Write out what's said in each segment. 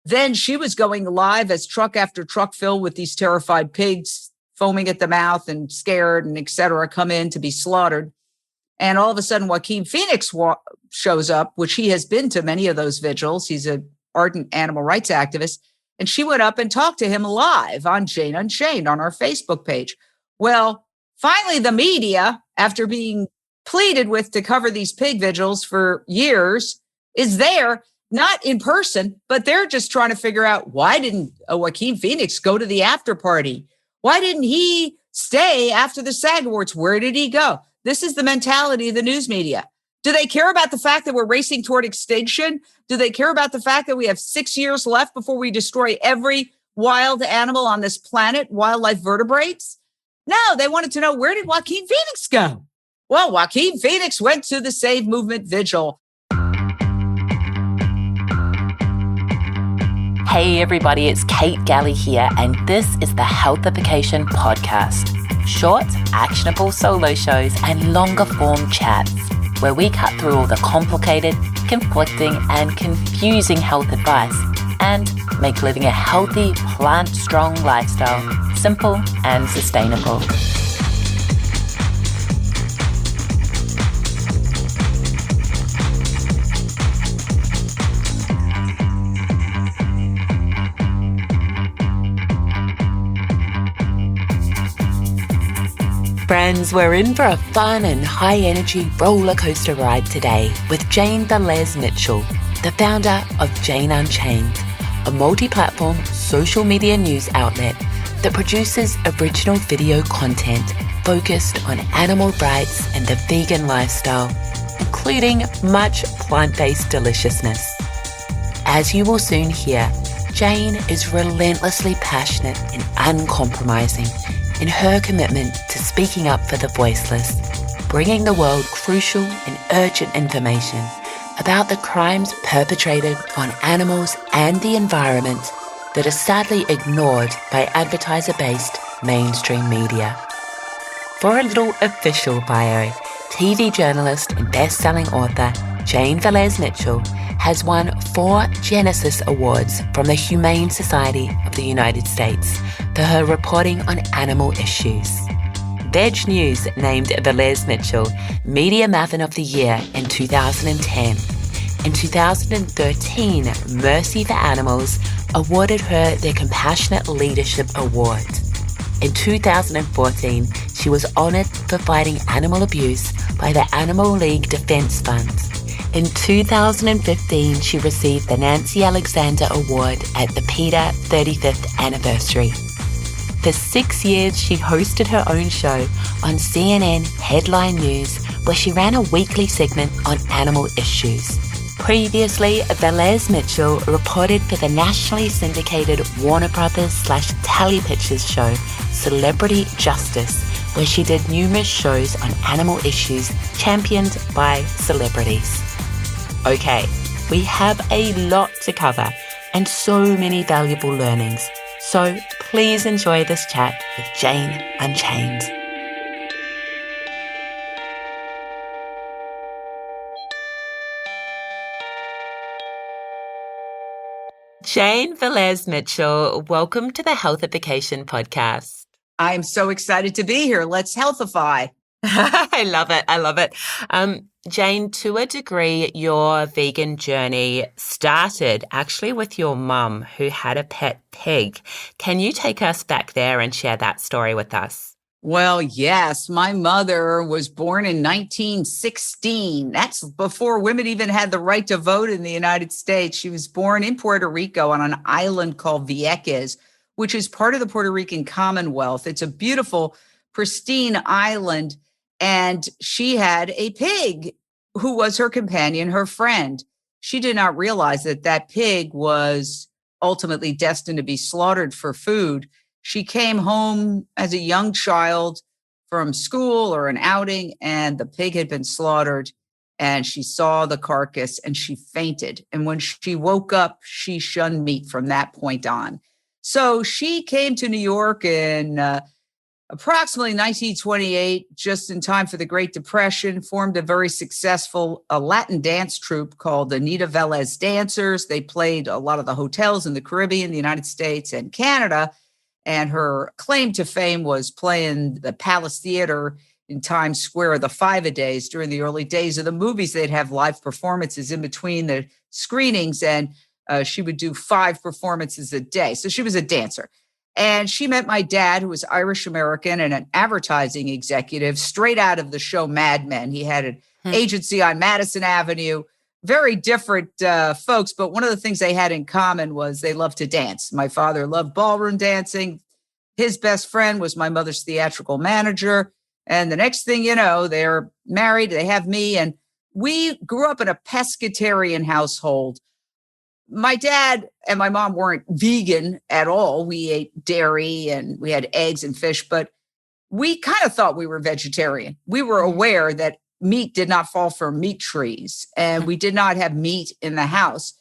Then she was going live as truck after truck filled with these terrified pigs, foaming at the mouth and scared and et cetera, come in to be slaughtered. And all of a sudden, Joaquin Phoenix shows up, which he has been to many of those vigils. He's an ardent animal rights activist. And she went up and talked to him live on Jane Unchained on our Facebook page. Well, finally, the media, after being pleaded with to cover these pig vigils for years, is there, not in person, but they're just trying to figure out, why didn't Joaquin Phoenix go to the after party? Why didn't he stay after the SAG Awards? Where did he go? This is the mentality of the news media. Do they care about the fact that we're racing toward extinction? Do they care about the fact that we have 6 years left before we destroy every wild animal on this planet, wildlife vertebrates? No, they wanted to know, where did Joaquin Phoenix go? Well, Joaquin Phoenix went to the Save Movement Vigil. Hey everybody, it's Kate Galley here, and this is the Healthification Podcast. Short, actionable solo shows and longer form chats where we cut through all the complicated, conflicting, and confusing health advice and make living a healthy, plant-strong lifestyle simple and sustainable. Friends, we're in for a fun and high-energy roller coaster ride today with Jane Velez Mitchell, the founder of Jane Unchained, a multi-platform social media news outlet that produces original video content focused on animal rights and the vegan lifestyle, including much plant-based deliciousness. As you will soon hear, Jane is relentlessly passionate and uncompromising in her commitment to speaking up for the voiceless, bringing the world crucial and urgent information about the crimes perpetrated on animals and the environment that are sadly ignored by advertiser-based mainstream media. For a little official bio, TV journalist and best-selling author Jane Velez Mitchell has won 4 Genesis Awards from the Humane Society of the United States for her reporting on animal issues. Veg News named Velez Mitchell Media Maven of the Year in 2010. In 2013, Mercy for Animals awarded her their Compassionate Leadership Award. In 2014, she was honored for fighting animal abuse by the Animal League Defense Fund. In 2015, she received the Nancy Alexander Award at the PETA 35th anniversary. For 6 years, she hosted her own show on CNN Headline News, where she ran a weekly segment on animal issues. Previously, Velez Mitchell reported for the nationally syndicated Warner Brothers/Tally Pictures show Celebrity Justice, where she did numerous shows on animal issues championed by celebrities. Okay, we have a lot to cover and so many valuable learnings. So please enjoy this chat with Jane Unchained. Jane Velez Mitchell, welcome to the Healthification Podcast. I'm so excited to be here. Let's healthify. I love it. I love it. Jane, to a degree, your vegan journey started actually with your mum who had a pet pig. Can you take us back there and share that story with us? Well, yes, my mother was born in 1916. That's before women even had the right to vote in the United States. She was born in Puerto Rico on an island called Vieques, which is part of the Puerto Rican Commonwealth. It's a beautiful, pristine island. And she had a pig who was her companion, her friend. She did not realize that that pig was ultimately destined to be slaughtered for food. She came home as a young child from school or an outing, and the pig had been slaughtered, and she saw the carcass and she fainted. And when she woke up, she shunned meat from that point on. So she came to New York in approximately 1928, just in time for the Great Depression, formed a very successful Latin dance troupe called the Anita Velez Dancers. They played a lot of the hotels in the Caribbean, the United States, and Canada. And her claim to fame was playing the Palace Theater in Times Square, the Five-A-Days. During the early days of the movies, they'd have live performances in between the screenings, and she would do 5 performances a day. So she was a dancer. And she met my dad, who was Irish American and an advertising executive straight out of the show Mad Men. He had an agency on Madison Avenue, very different folks. But one of the things they had in common was they loved to dance. My father loved ballroom dancing. His best friend was my mother's theatrical manager. And the next thing you know, they're married, they have me. And we grew up in a pescatarian household. My dad and my mom weren't vegan at all. We ate dairy and we had eggs and fish, but we kind of thought we were vegetarian. We were aware that meat did not fall from meat trees and we did not have meat in the house,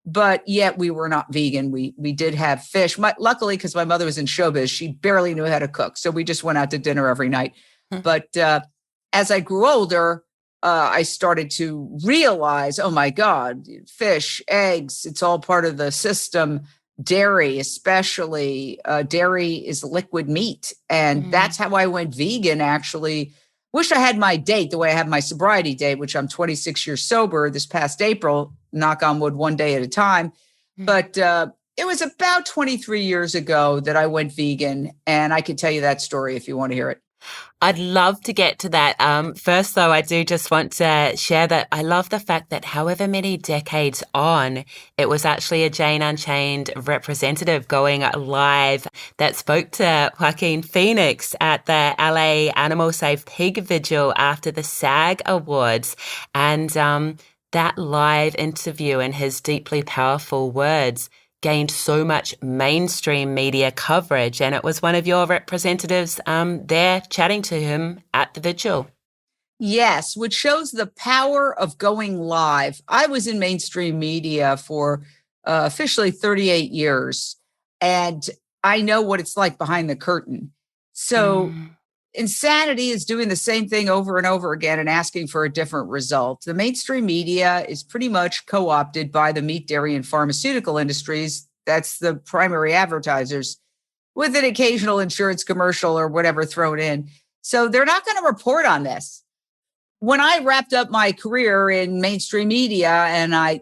but yet we were not vegan. We did have fish. Luckily, because my mother was in showbiz, she barely knew how to cook. So we just went out to dinner every night. But as I grew older, I started to realize, oh my God, fish, eggs, it's all part of the system. Dairy, especially, dairy is liquid meat. And that's how I went vegan, actually. Wish I had my date the way I have my sobriety date, which I'm 26 years sober this past April, knock on wood, one day at a time. But it was about 23 years ago that I went vegan. And I could tell you that story if you want to hear it. I'd love to get to that. First, though, I do just want to share that I love the fact that however many decades on, it was actually a Jane Unchained representative going live that spoke to Joaquin Phoenix at the LA Animal Safe Pig Vigil after the SAG Awards. And that live interview and his deeply powerful words gained so much mainstream media coverage. And it was one of your representatives there chatting to him at the vigil. Yes, which shows the power of going live. I was in mainstream media for officially 38 years, and I know what it's like behind the curtain. So insanity is doing the same thing over and over again and asking for a different result. The mainstream media is pretty much co-opted by the meat, dairy, and pharmaceutical industries. That's the primary advertisers, with an occasional insurance commercial or whatever thrown in. So they're not going to report on this. When I wrapped up my career in mainstream media and I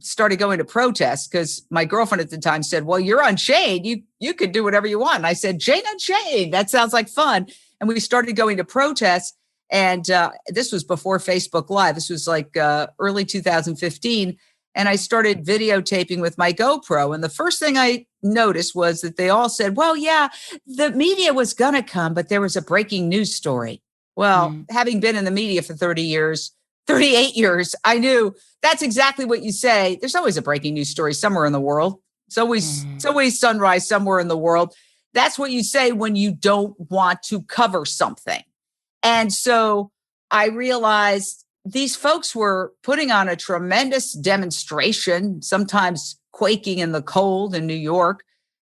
started going to protests, because my girlfriend at the time said, well, you're Unchained. You could do whatever you want. And I said, Jane Unchained, that sounds like fun. And we started going to protests. And this was before Facebook Live. This was like early 2015. And I started videotaping with my GoPro. And the first thing I noticed was that they all said, well, yeah, the media was going to come, but there was a breaking news story. Well, having been in the media for 38 years, I knew that's exactly what you say. There's always a breaking news story somewhere in the world. It's always sunrise somewhere in the world. That's what you say when you don't want to cover something. And so I realized these folks were putting on a tremendous demonstration, sometimes quaking in the cold in New York,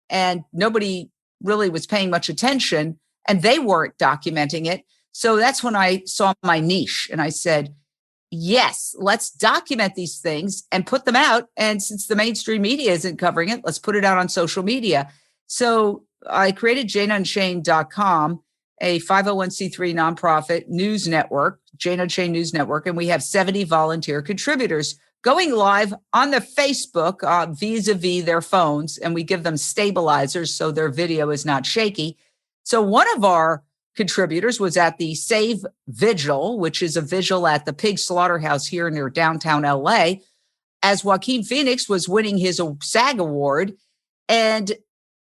and nobody really was paying much attention, and they weren't documenting it. So that's when I saw my niche and I said, yes, let's document these things and put them out. And since the mainstream media isn't covering it, let's put it out on social media. So I created JaneUnchained.com, a 501c3 nonprofit news network, Jane Unchained News Network, and we have 70 volunteer contributors going live on the Facebook vis-a-vis their phones, and we give them stabilizers so their video is not shaky. So one of our contributors was at the Save Vigil, which is a vigil at the pig slaughterhouse here near downtown LA, as Joaquin Phoenix was winning his SAG award. And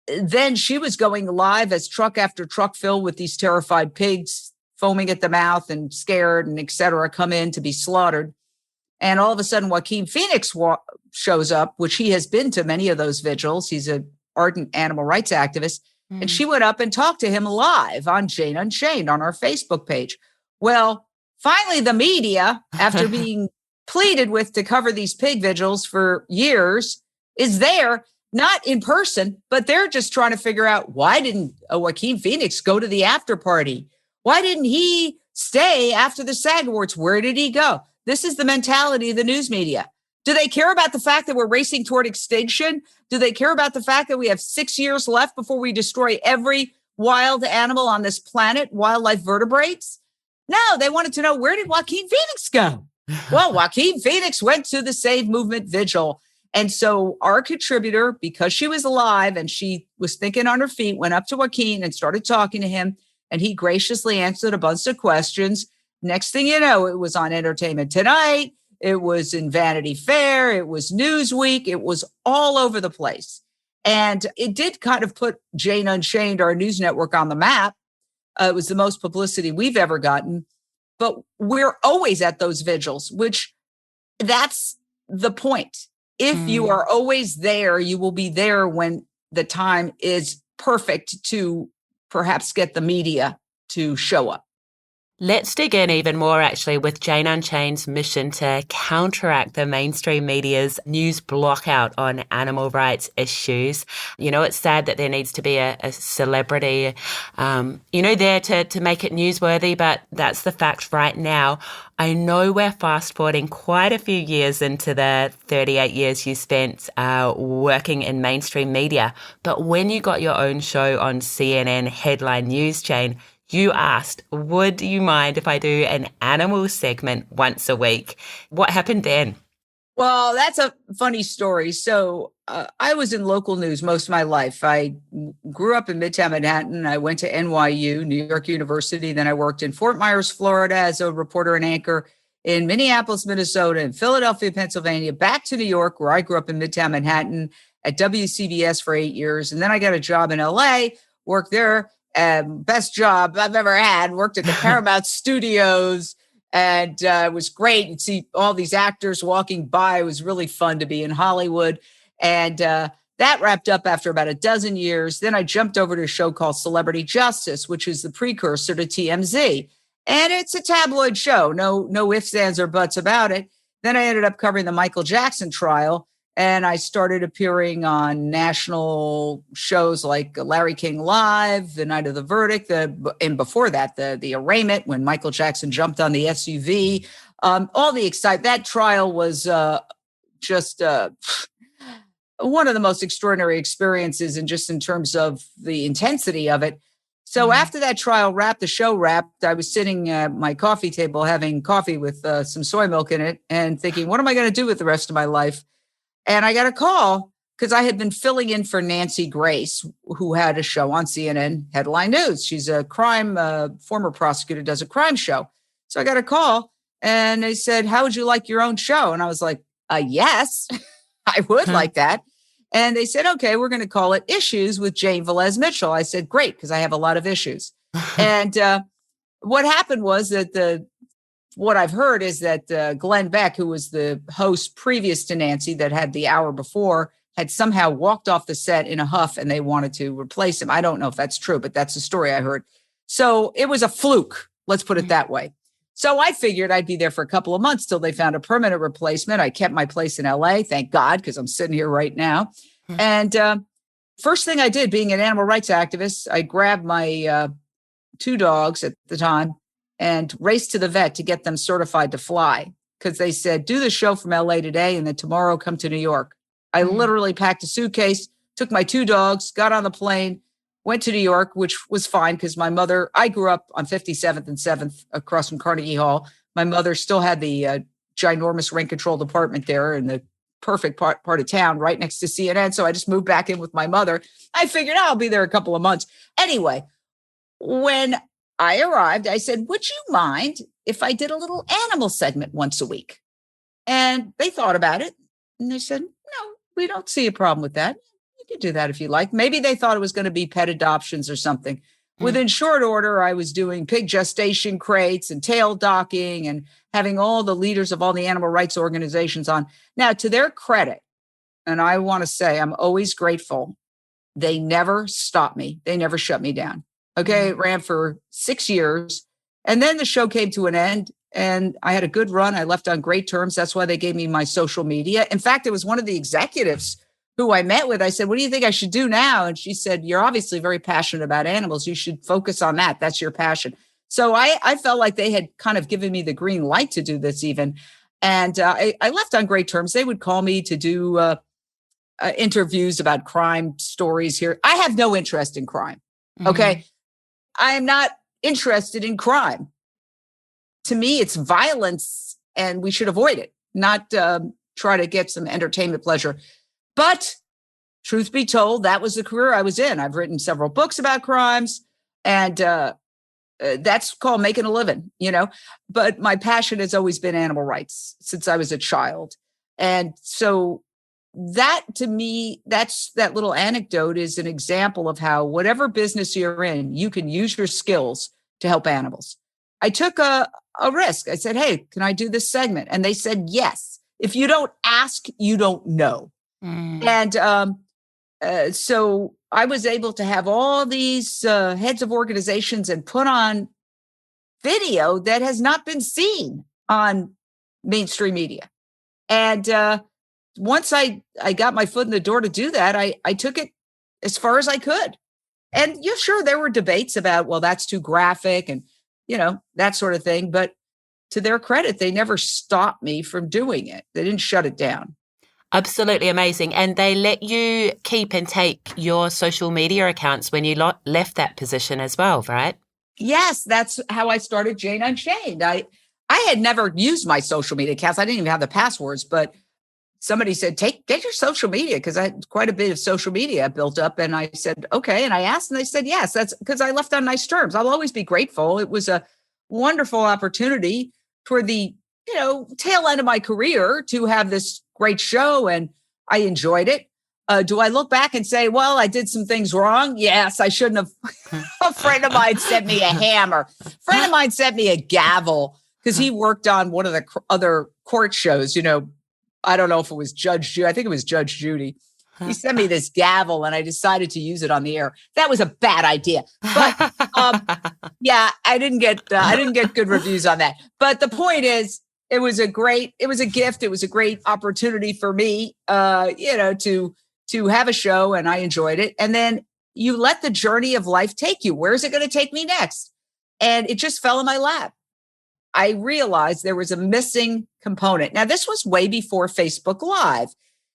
then she was going live as truck after truck filled with these terrified pigs, foaming at the mouth and scared and et cetera, come in to be slaughtered. And all of a sudden, Joaquin Phoenix shows up, which he has been to many of those vigils. He's an ardent animal rights activist. And she went up and talked to him live on Jane Unchained on our Facebook page. Well, finally, the media, after being pleaded with to cover these pig vigils for years, is there. not in person, but they're just trying to figure out, why didn't Joaquin Phoenix go to the after party? Why didn't he stay after the SAG Awards? Where did he go? This is the mentality of the news media. Do they care about the fact that we're racing toward extinction? Do they care about the fact that we have 6 years left before we destroy every wild animal on this planet, wildlife vertebrates? No, they wanted to know, where did Joaquin Phoenix go? Well, Joaquin Phoenix went to the Save Movement Vigil. And so our contributor, because she was alive and she was thinking on her feet, went up to Joaquin and started talking to him. And he graciously answered a bunch of questions. Next thing you know, it was on Entertainment Tonight. It was in Vanity Fair. It was Newsweek. It was all over the place. And it did kind of put Jane Unchained, our news network, on the map. It was the most publicity we've ever gotten. But we're always at those vigils, which that's the point. If you are always there, you will be there when the time is perfect to perhaps get the media to show up. Let's dig in even more, actually, with Jane Unchained's mission to counteract the mainstream media's news blockout on animal rights issues. You know, it's sad that there needs to be a celebrity, there to make it newsworthy, but that's the fact right now. I know we're fast forwarding quite a few years into the 38 years you spent working in mainstream media, but when you got your own show on CNN Headline News, Jane, you asked, would you mind if I do an animal segment once a week? What happened then? Well, that's a funny story. So I was in local news most of my life. I grew up in Midtown Manhattan. I went to NYU, New York University. Then I worked in Fort Myers, Florida as a reporter and anchor, in Minneapolis, Minnesota, and Philadelphia, Pennsylvania, back to New York, where I grew up in Midtown Manhattan at WCBS for 8 years. And then I got a job in LA, worked there. Best job I've ever had, worked at the Paramount Studios, and it was great. You'd see all these actors walking by. It was really fun to be in Hollywood. And that wrapped up after about a dozen years. Then I jumped over to a show called Celebrity Justice, which is the precursor to TMZ. And it's a tabloid show. No ifs, ands, or buts about it. Then I ended up covering the Michael Jackson trial. And I started appearing on national shows like Larry King Live, The Night of the Verdict, and before that, the arraignment when Michael Jackson jumped on the SUV. All the excitement. That trial was just one of the most extraordinary experiences, and just in terms of the intensity of it. So after that trial wrapped, the show wrapped, I was sitting at my coffee table having coffee with some soy milk in it and thinking, what am I going to do with the rest of my life? And I got a call because I had been filling in for Nancy Grace, who had a show on CNN Headline News. She's a former prosecutor, does a crime show. So I got a call and they said, how would you like your own show? And I was like, yes, I would like that. And they said, okay, we're going to call it Issues with Jane Velez Mitchell. I said, great, because I have a lot of issues. And what happened was that what I've heard is that Glenn Beck, who was the host previous to Nancy that had the hour before, had somehow walked off the set in a huff and they wanted to replace him. I don't know if that's true, but that's the story I heard. So it was a fluke. Let's put it that way. So I figured I'd be there for a couple of months till they found a permanent replacement. I kept my place in LA, thank God, because I'm sitting here right now. And first thing I did, being an animal rights activist, I grabbed my 2 dogs at the time and raced to the vet to get them certified to fly, because they said, do the show from LA today and then tomorrow come to New York. I literally packed a suitcase, took my 2 dogs, got on the plane, went to New York, which was fine because my mother, I grew up on 57th and 7th across from Carnegie Hall. My mother still had the ginormous rent control department there in the perfect part of town right next to CNN. So I just moved back in with my mother. I figured I'll be there a couple of months. Anyway, when I arrived, I said, would you mind if I did a little animal segment once a week? And they thought about it. And they said, no, we don't see a problem with that. You can do that if you like. Maybe they thought it was going to be pet adoptions or something. Within short order, I was doing pig gestation crates and tail docking and having all the leaders of all the animal rights organizations on. Now, to their credit, and I want to say I'm always grateful, they never stopped me. They never shut me down. Okay, it ran for 6 years. And then the show came to an end and I had a good run. I left on great terms. That's why they gave me my social media. In fact, it was one of the executives who I met with, I said, what do you think I should do now? And she said, you're obviously very passionate about animals. You should focus on that. That's your passion. So I felt like they had kind of given me the green light to do this even. And I left on great terms. They would call me to do interviews about crime stories here. I have no interest in crime. Okay. I am not interested in crime. To me, it's violence and we should avoid it, not try to get some entertainment pleasure. But truth be told, that was the career I was in. I've written several books about crimes, and that's called making a living, But my passion has always been animal rights since I was a child. And so that, to me, that little anecdote is an example of how whatever business you're in, you can use your skills to help animals. I took a risk. I said, hey, can I do this segment? And they said, yes. If you don't ask, you don't know. And so I was able to have all these heads of organizations and put on video that has not been seen on mainstream media. And once I got my foot in the door to do that, I took it as far as I could. And sure, there were debates about, well, that's too graphic and, that sort of thing. But to their credit, they never stopped me from doing it. They didn't shut it down. Absolutely amazing. And they let you keep and take your social media accounts when you left that position as well, right? Yes, that's how I started Jane Unchained. I had never used my social media accounts. I didn't even have the passwords, but somebody said, get your social media, because I had quite a bit of social media built up. And I said, okay. And I asked, and they said, yes, that's because I left on nice terms. I'll always be grateful. It was a wonderful opportunity toward the, tail end of my career to have this great show, and I enjoyed it. Do I look back and say, well, I did some things wrong? Yes, I shouldn't have. A friend of mine sent me a hammer. A friend of mine sent me a gavel because he worked on one of the other court shows. I don't know if it was Judge Judy. I think it was Judge Judy. He sent me this gavel and I decided to use it on the air. That was a bad idea. But yeah, I didn't get good reviews on that. But the point is, it was a gift. It was a great opportunity for me, to have a show, and I enjoyed it. And then you let the journey of life take you. Where is it going to take me next? And it just fell in my lap. I realized there was a missing component. Now, this was way before Facebook Live.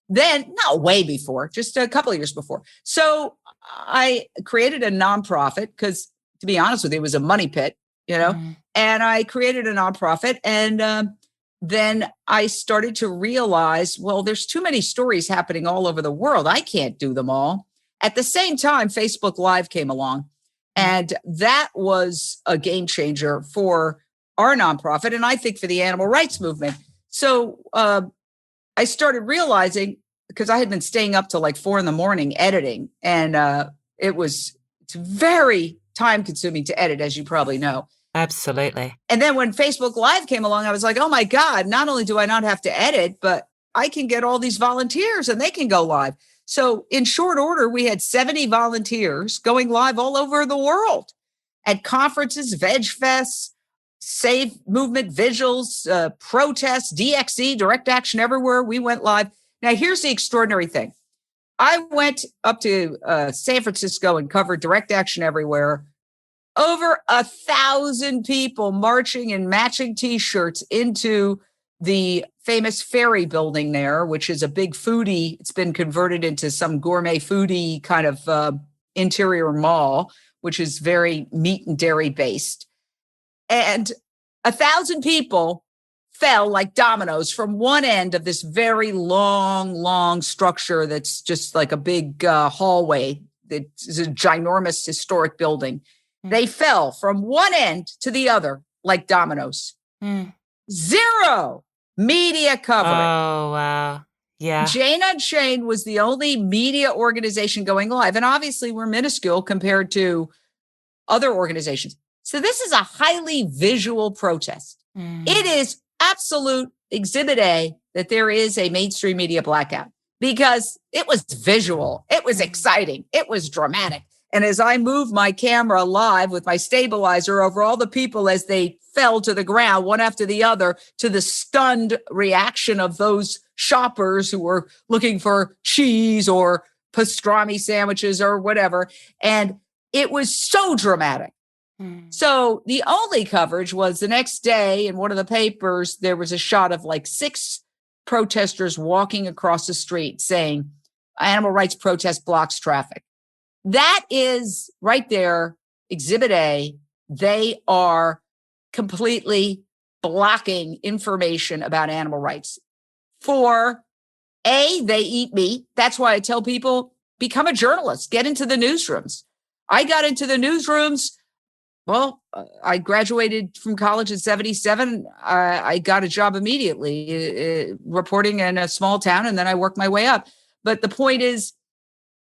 Then, not way before, just a couple of years before. So I created a nonprofit because, to be honest with you, it was a money pit, and I created a nonprofit. And then I started to realize, well, there's too many stories happening all over the world. I can't do them all. At the same time, Facebook Live came along, and that was a game changer for our nonprofit, and I think for the animal rights movement. So I started realizing, because I had been staying up till like 4 a.m. editing, and it's very time consuming to edit, as you probably know. Absolutely. And then when Facebook Live came along, I was like, oh my God, not only do I not have to edit, but I can get all these volunteers and they can go live. So in short order, we had 70 volunteers going live all over the world at conferences, veg fests, Save Movement vigils, protests, DXE, Direct Action Everywhere. We went live. Now, here's the extraordinary thing. I went up to San Francisco and covered Direct Action Everywhere. Over 1,000 people marching in matching T-shirts into the famous Ferry building there, which is a big foodie. It's been converted into some gourmet foodie kind of interior mall, which is very meat and dairy based. And 1,000 people fell like dominoes from one end of this very long structure that's just like a big hallway. That is a ginormous historic building. They fell from one end to the other like dominoes. Zero media coverage. Oh, wow. Yeah. Jane Unchained was the only media organization going live. And obviously we're minuscule compared to other organizations. So this is a highly visual protest. It is absolute exhibit A that there is a mainstream media blackout because it was visual. It was exciting. It was dramatic. And as I moved my camera live with my stabilizer over all the people as they fell to the ground one after the other to the stunned reaction of those shoppers who were looking for cheese or pastrami sandwiches or whatever. And it was so dramatic. So the only coverage was the next day in one of the papers, there was a shot of like 6 protesters walking across the street saying, animal rights protest blocks traffic. That is right there, Exhibit A. They are completely blocking information about animal rights. For A, they eat meat. That's why I tell people, become a journalist, get into the newsrooms. I got into the newsrooms. Well, I graduated from college in 77. I got a job immediately reporting in a small town, and then I worked my way up. But the point is,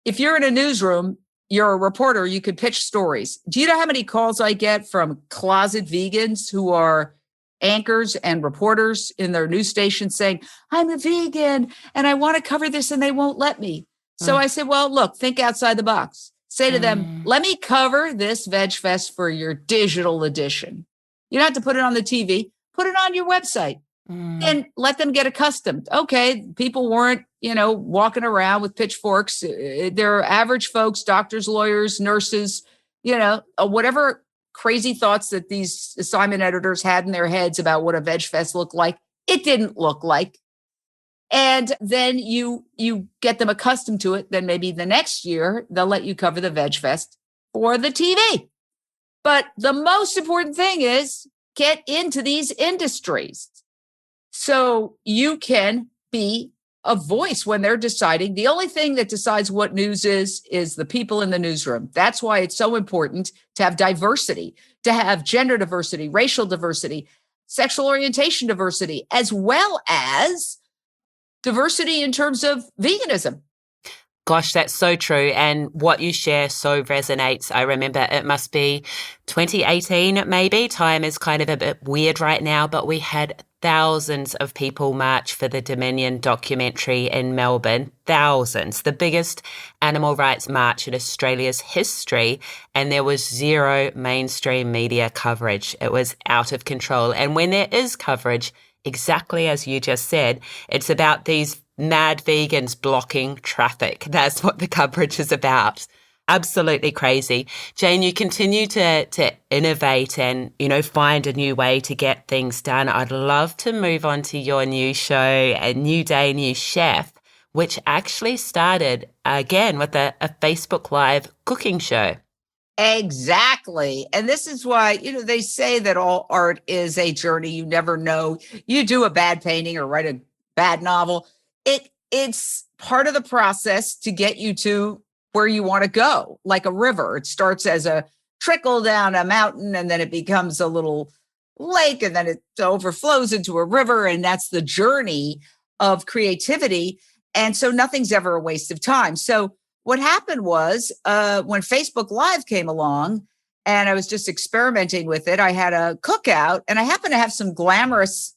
if you're in a newsroom, you're a reporter, you could pitch stories. Do you know how many calls I get from closet vegans who are anchors and reporters in their news station saying, I'm a vegan and I want to cover this and they won't let me. So I said, well, look, think outside the box. Say to them, let me cover this Veg Fest for your digital edition. You don't have to put it on the TV, put it on your website and let them get accustomed. Okay, people weren't, walking around with pitchforks. They're average folks, doctors, lawyers, nurses, whatever crazy thoughts that these assignment editors had in their heads about what a Veg Fest looked like. It didn't look like. And then you get them accustomed to it. Then maybe the next year, they'll let you cover the Veg Fest for the TV. But the most important thing is get into these industries so you can be a voice when they're deciding. The only thing that decides what news is the people in the newsroom. That's why it's so important to have diversity, to have gender diversity, racial diversity, sexual orientation diversity, as well as diversity in terms of veganism. Gosh, that's so true. And what you share so resonates. I remember it must be 2018, maybe. Time is kind of a bit weird right now, but we had thousands of people march for the Dominion documentary in Melbourne. Thousands. The biggest animal rights march in Australia's history. And there was zero mainstream media coverage. It was out of control. And when there is coverage, exactly as you just said, it's about these mad vegans blocking traffic. That's what the coverage is about. Absolutely crazy. Jane, you continue to innovate and, find a new way to get things done. I'd love to move on to your new show, A New Day, New Chef, which actually started again with a Facebook Live cooking show. Exactly. And this is why, they say that all art is a journey. You never know. You do a bad painting or write a bad novel. It's part of the process to get you to where you want to go, like a river. It starts as a trickle down a mountain, and then it becomes a little lake, and then it overflows into a river. And that's the journey of creativity. And so nothing's ever a waste of time. So what happened was when Facebook Live came along and I was just experimenting with it, I had a cookout and I happened to have some glamorous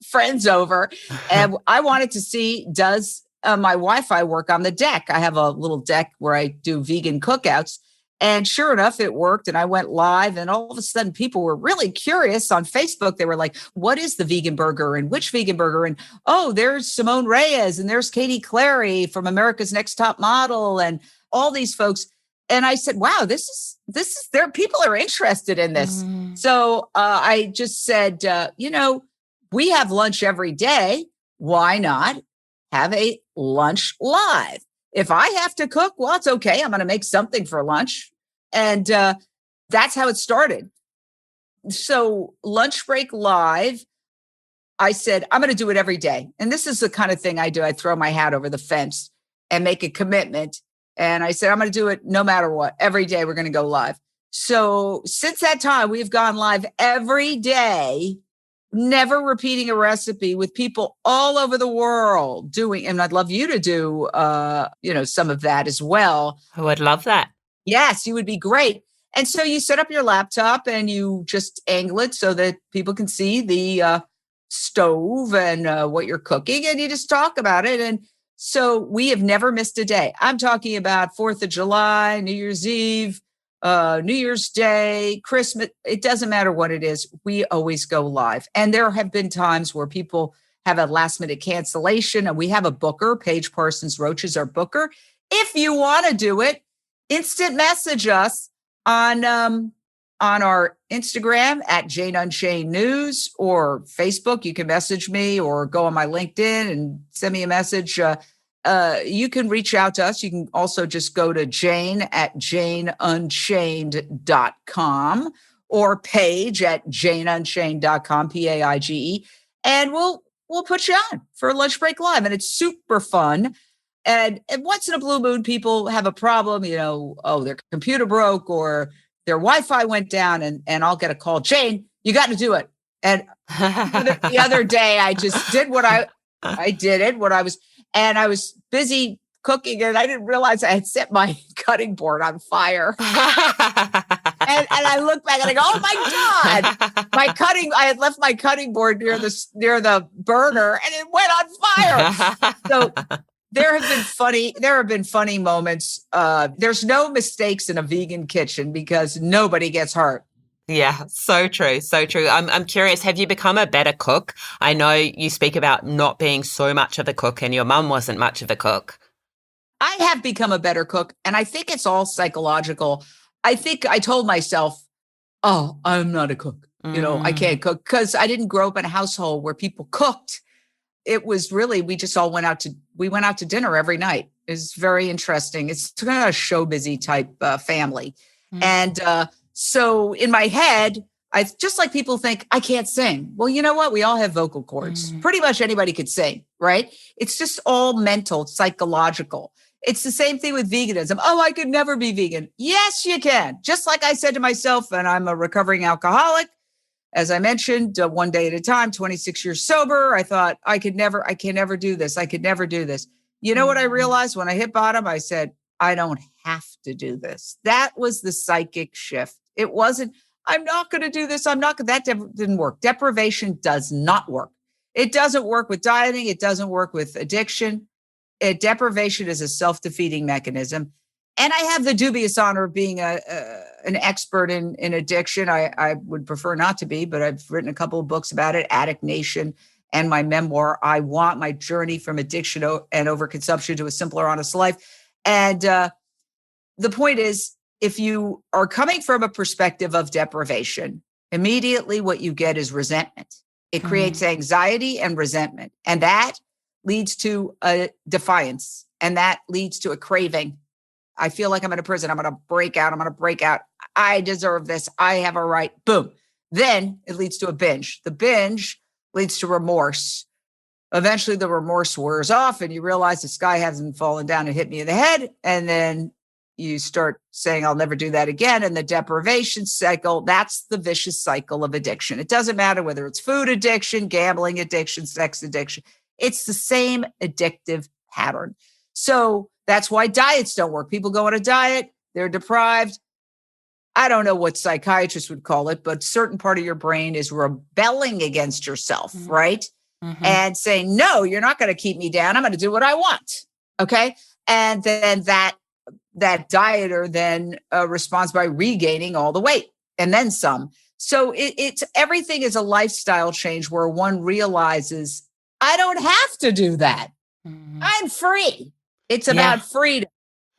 friends over and I wanted to see, does my Wi-Fi work on the deck? I have a little deck where I do vegan cookouts. And sure enough, it worked. And I went live and all of a sudden people were really curious on Facebook. They were like, what is the vegan burger and which vegan burger? And, oh, there's Simone Reyes and there's Katie Clary from America's Next Top Model and all these folks. And I said, wow, this is there. People are interested in this. So I just said, we have lunch every day. Why not have a lunch live? If I have to cook, well, it's okay. I'm going to make something for lunch. And that's how it started. So Lunch Break Live, I said, I'm going to do it every day. And this is the kind of thing I do. I throw my hat over the fence and make a commitment. And I said, I'm going to do it no matter what. Every day we're going to go live. So since that time, we've gone live every day, never repeating a recipe, with people all over the world doing, and I'd love you to do, some of that as well. I would love that. Yes, you would be great. And so you set up your laptop and you just angle it so that people can see the stove and what you're cooking, and you just talk about it. And so we have never missed a day. I'm talking about 4th of July, New Year's Eve, New Year's Day, Christmas, it doesn't matter what it is. We always go live. And there have been times where people have a last minute cancellation and we have a booker. Paige Parsons Roach is our booker. If you want to do it, instant message us on our Instagram at Jane Unchained News or Facebook. You can message me or go on my LinkedIn and send me a message. You can reach out to us. You can also just go to Jane at janeunchained.com or Paige at janeunchained.com, Paige. And we'll put you on for Lunch Break Live. And it's super fun. And once in a blue moon, people have a problem, their computer broke or their Wi-Fi went down and I'll get a call. Jane, you got to do it. And the other day I just did what I was busy cooking and I didn't realize I had set my cutting board on fire. and I look back and I go, oh my God, I had left my cutting board near the burner and it went on fire. So there have been funny moments. There's no mistakes in a vegan kitchen because nobody gets hurt. Yeah, so true. So true. I'm curious, have you become a better cook? I know you speak about not being so much of a cook and your mum wasn't much of a cook. I have become a better cook and I think it's all psychological. I think I told myself, oh, I'm not a cook. I can't cook because I didn't grow up in a household where people cooked. It was really, we just all went out to dinner every night. It's very interesting. It's kind of a show busy type family. And so in my head, I just like people think I can't sing. Well, you know what? We all have vocal cords. Pretty much anybody could sing, right? It's just all mental, psychological. It's the same thing with veganism. Oh, I could never be vegan. Yes, you can. Just like I said to myself, and I'm a recovering alcoholic. As I mentioned, one day at a time, 26 years sober, I thought I can never do this. I could never do this. You know what I realized when I hit bottom? I said, I don't have to do this. That was the psychic shift. It wasn't, I'm not going to do this. That didn't work. Deprivation does not work. It doesn't work with dieting. It doesn't work with addiction. Deprivation is a self-defeating mechanism. And I have the dubious honor of being an expert in addiction. I would prefer not to be, but I've written a couple of books about it, Addict Nation, and my memoir, I Want, My Journey from Addiction and Overconsumption to a Simpler, Honest Life. And the point is, if you are coming from a perspective of deprivation, immediately what you get is resentment. It creates anxiety and resentment. And that leads to a defiance. And that leads to a craving. I feel like I'm in a prison. I'm going to break out. I deserve this. I have a right. Boom. Then it leads to a binge. The binge leads to remorse. Eventually the remorse wears off and you realize the sky hasn't fallen down and hit me in the head. And then you start saying, I'll never do that again. And the deprivation cycle, that's the vicious cycle of addiction. It doesn't matter whether it's food addiction, gambling addiction, sex addiction. It's the same addictive pattern. So that's why diets don't work. People go on a diet, they're deprived. I don't know what psychiatrists would call it, but certain part of your brain is rebelling against yourself, right? And saying, no, you're not going to keep me down. I'm going to do what I want. Okay. And then that dieter then responds by regaining all the weight and then some. So it's everything is a lifestyle change where one realizes I don't have to do that. I'm free. It's about freedom,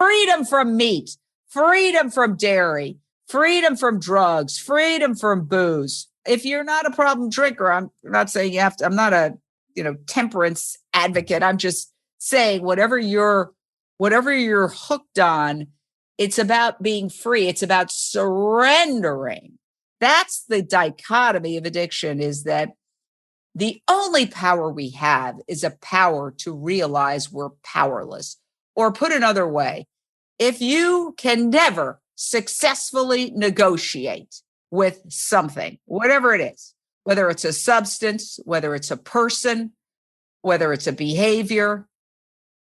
freedom from meat, freedom from dairy, freedom from drugs, freedom from booze. If you're not a problem drinker, I'm not saying you have to, I'm not a, temperance advocate. I'm just saying whatever you're hooked on, it's about being free. It's about surrendering. That's the dichotomy of addiction, is that the only power we have is a power to realize we're powerless. Or put another way, if you can never successfully negotiate with something, whatever it is, whether it's a substance, whether it's a person, whether it's a behavior,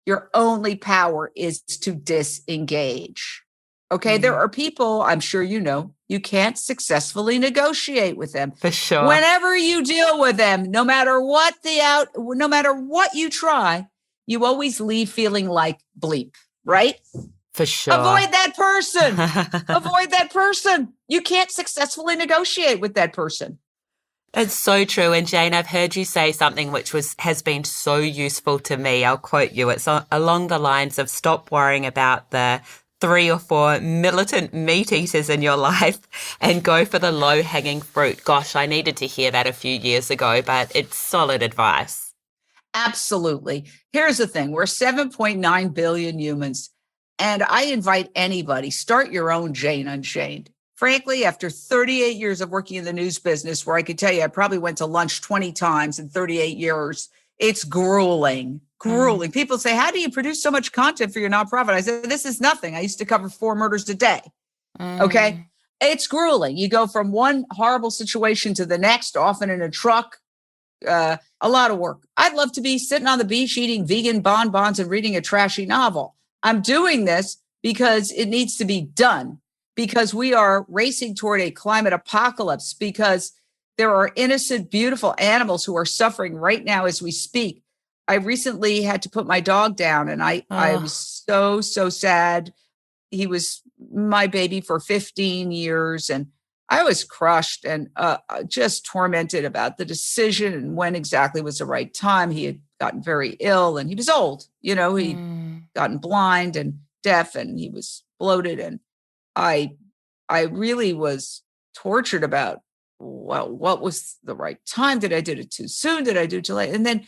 your only power is to disengage. Okay. There are people, I'm sure you can't successfully negotiate with them. For sure. Whenever you deal with them, no matter what you try, you always leave feeling like bleep, right? For sure. Avoid that person. Avoid that person. You can't successfully negotiate with that person. It's so true. And Jane, I've heard you say something which has been so useful to me. I'll quote you. It's along the lines of stop worrying about the 3 or 4 militant meat eaters in your life and go for the low-hanging fruit. Gosh, I needed to hear that a few years ago, but it's solid advice. Absolutely. Here's the thing. We're 7.9 billion humans. And I invite anybody, start your own Jane Unchained. Frankly, after 38 years of working in the news business, where I could tell you I probably went to lunch 20 times in 38 years, it's grueling. People say, how do you produce so much content for your nonprofit? I said, this is nothing. I used to cover 4 murders a day. Okay. It's grueling. You go from one horrible situation to the next, often in a truck. A lot of work. I'd love to be sitting on the beach eating vegan bonbons and reading a trashy novel. I'm doing this because it needs to be done, because we are racing toward a climate apocalypse, because there are innocent, beautiful animals who are suffering right now as we speak. I recently had to put my dog down, and I was so sad. He was my baby for 15 years, and I was crushed and just tormented about the decision and when exactly was the right time. He had gotten very ill, and he was old. He'd gotten blind and deaf, and he was bloated. And I really was tortured about, well, what was the right time? Did I do it too soon? Did I do it too late? And then,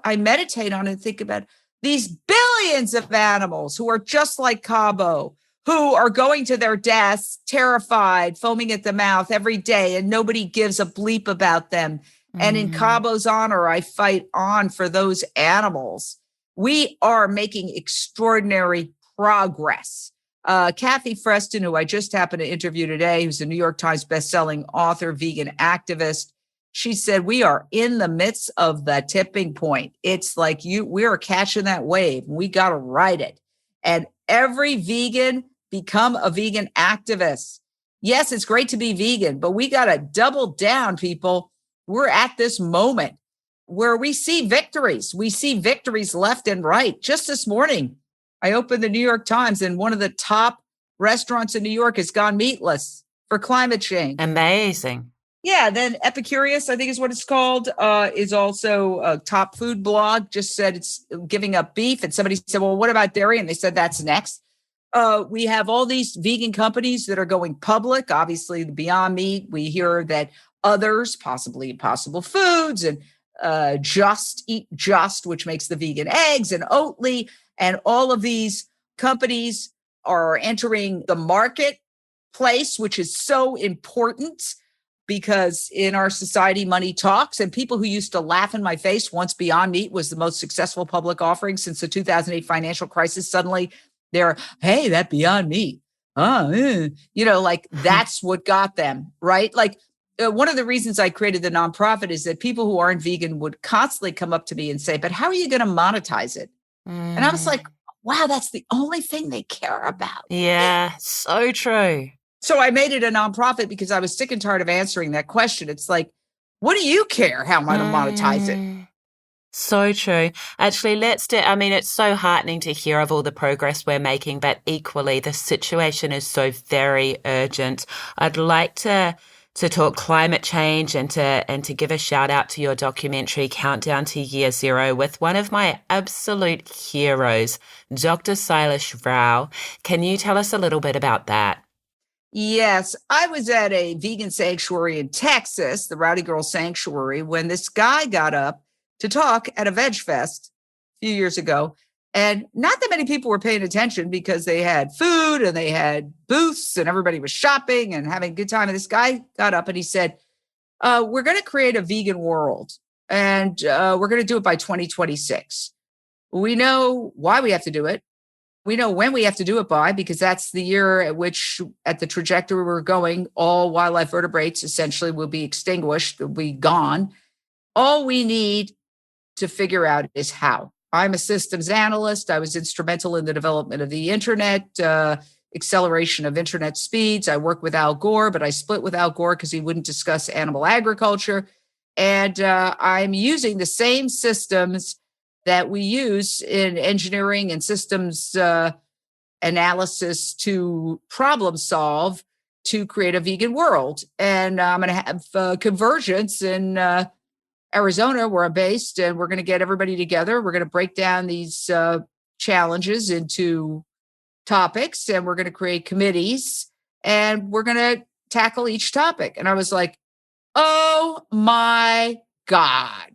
I meditate on it and think about these billions of animals who are just like Cabo, who are going to their deaths, terrified, foaming at the mouth every day, and nobody gives a bleep about them. And in Cabo's honor, I fight on for those animals. We are making extraordinary progress. Kathy Freston, who I just happened to interview today, who's a New York Times bestselling author, vegan activist, she said, we are in the midst of the tipping point. It's like we are catching that wave. We got to ride it. And every vegan become a vegan activist. Yes, it's great to be vegan, but we got to double down, people. We're at this moment where we see victories. We see victories left and right. Just this morning, I opened the New York Times, and one of the top restaurants in New York has gone meatless for climate change. Amazing. Yeah, then Epicurious, I think is what it's called, is also a top food blog, just said it's giving up beef. And somebody said, well, what about dairy? And they said, that's next. We have all these vegan companies that are going public. Obviously, the Beyond Meat, we hear that others, possibly Impossible Foods and Just Eat Just, which makes the vegan eggs, and Oatly, and all of these companies are entering the marketplace, which is so important. Because in our society, money talks, and people who used to laugh in my face once Beyond Meat was the most successful public offering since the 2008 financial crisis, suddenly they're, hey, that Beyond Meat, like that's what got them, right? Like one of the reasons I created the nonprofit is that people who aren't vegan would constantly come up to me and say, but how are you going to monetize it? And I was like, wow, that's the only thing they care about. Yeah, so true. So I made it a nonprofit because I was sick and tired of answering that question. It's like, what do you care how I'm going to monetize it? So true. Actually, it's so heartening to hear of all the progress we're making, but equally the situation is so very urgent. I'd like to talk climate change and to give a shout out to your documentary Countdown to Year Zero with one of my absolute heroes, Dr. Silas Rao. Can you tell us a little bit about that? Yes, I was at a vegan sanctuary in Texas, the Rowdy Girl Sanctuary, when this guy got up to talk at a veg fest a few years ago. And not that many people were paying attention because they had food and they had booths and everybody was shopping and having a good time. And this guy got up and he said, we're going to create a vegan world, and we're going to do it by 2026. We know why we have to do it. We know when we have to do it by, because that's the year at which, at the trajectory we're going, all wildlife vertebrates essentially will be extinguished, will be gone. All we need to figure out is how. I'm a systems analyst. I was instrumental in the development of the internet, acceleration of internet speeds. I work with Al Gore, but I split with Al Gore because he wouldn't discuss animal agriculture. And I'm using the same systems that we use in engineering and systems analysis to problem solve to create a vegan world. And I'm going to have convergence in Arizona, where I'm based, and we're going to get everybody together. We're going to break down these challenges into topics, and we're going to create committees, and we're going to tackle each topic. And I was like, oh my God.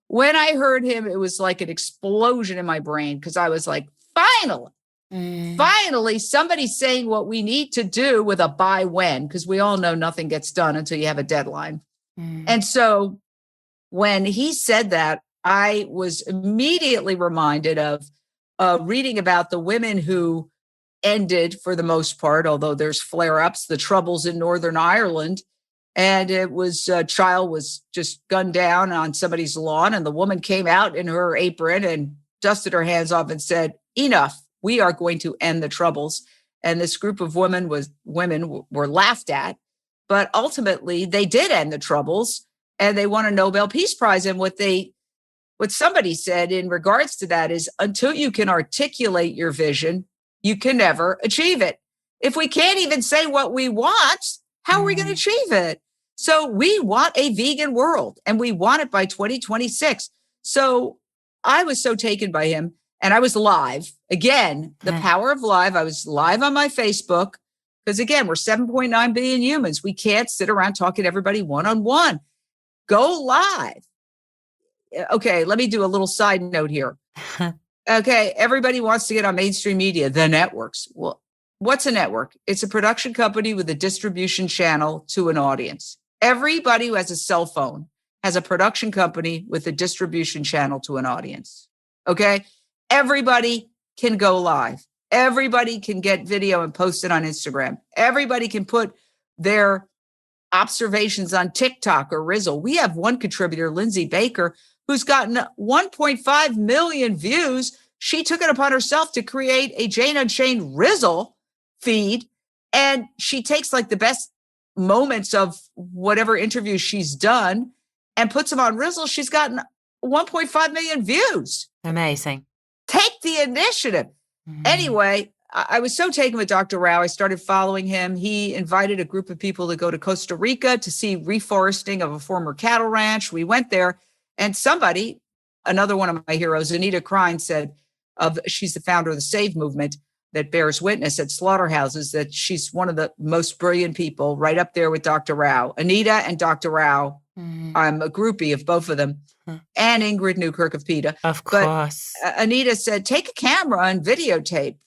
When I heard him, it was like an explosion in my brain, because I was like, finally, somebody's saying what we need to do with a by when, because we all know nothing gets done until you have a deadline. And so when he said that, I was immediately reminded of reading about the women who ended, for the most part, although there's flare-ups, the troubles in Northern Ireland. And it was a child was just gunned down on somebody's lawn, and the woman came out in her apron and dusted her hands off and said, enough, we are going to end the troubles. And this group of women were laughed at, but ultimately they did end the troubles, and they won a Nobel Peace Prize. And what somebody said in regards to that is, until you can articulate your vision, you can never achieve it. If we can't even say what we want, how are we going to achieve it? So we want a vegan world, and we want it by 2026. So I was so taken by him, and I was live. Again, the power of live. I was live on my Facebook, because again, we're 7.9 billion humans. We can't sit around talking to everybody one-on-one. Go live. Okay, let me do a little side note here. Okay, everybody wants to get on mainstream media, the networks. Well, what's a network? It's a production company with a distribution channel to an audience. Everybody who has a cell phone has a production company with a distribution channel to an audience. Okay, everybody can go live. Everybody can get video and post it on Instagram. Everybody can put their observations on TikTok or Rizzle. We have one contributor, Lindsay Baker, who's gotten 1.5 million views. She took it upon herself to create a Jane Unchained Rizzle feed. And she takes like the best moments of whatever interview she's done and puts them on Rizzle. She's gotten 1.5 million views. Amazing. Take the initiative. Anyway, I was so taken with Dr. Rao. I started following him. He invited a group of people to go to Costa Rica to see reforesting of a former cattle ranch. We went there, and somebody, another one of my heroes, Anita Krein, said, she's the founder of the SAVE movement that bears witness at slaughterhouses, that she's one of the most brilliant people, right up there with Dr. Rao. Anita and Dr. Rao, I'm a groupie of both of them, and Ingrid Newkirk of PETA. Of course. But Anita said, take a camera and videotape,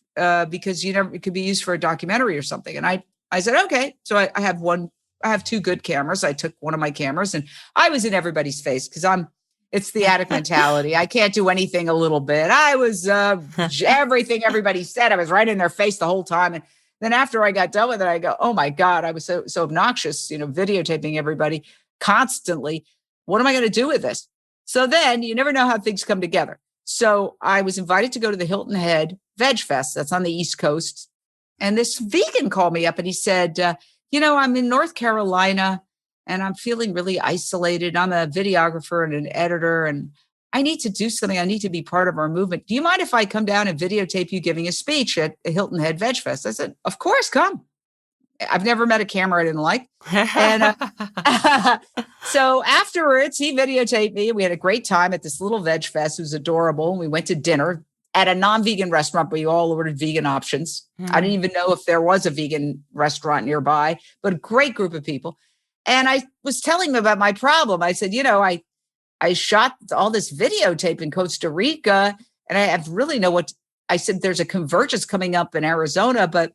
because it could be used for a documentary or something. And I said, okay. So I have two good cameras. I took one of my cameras, and I was in everybody's face, because it's the addict mentality. I can't do anything a little bit. I was everything everybody said. I was right in their face the whole time. And then after I got done with it, I go, oh my God, I was so obnoxious, videotaping everybody constantly. What am I going to do with this? So then you never know how things come together. So I was invited to go to the Hilton Head Veg Fest. That's on the East Coast. And this vegan called me up, and he said, I'm in North Carolina, and I'm feeling really isolated. I'm a videographer and an editor, and I need to do something. I need to be part of our movement. Do you mind if I come down and videotape you giving a speech at the Hilton Head Veg Fest? I said, of course, come. I've never met a camera I didn't like. And so afterwards, he videotaped me. We had a great time at this little Veg Fest. It was adorable. And we went to dinner at a non-vegan restaurant. We all ordered vegan options. I didn't even know if there was a vegan restaurant nearby, but a great group of people. And I was telling him about my problem. I said, I shot all this videotape in Costa Rica, and I have really I said, there's a convergence coming up in Arizona, but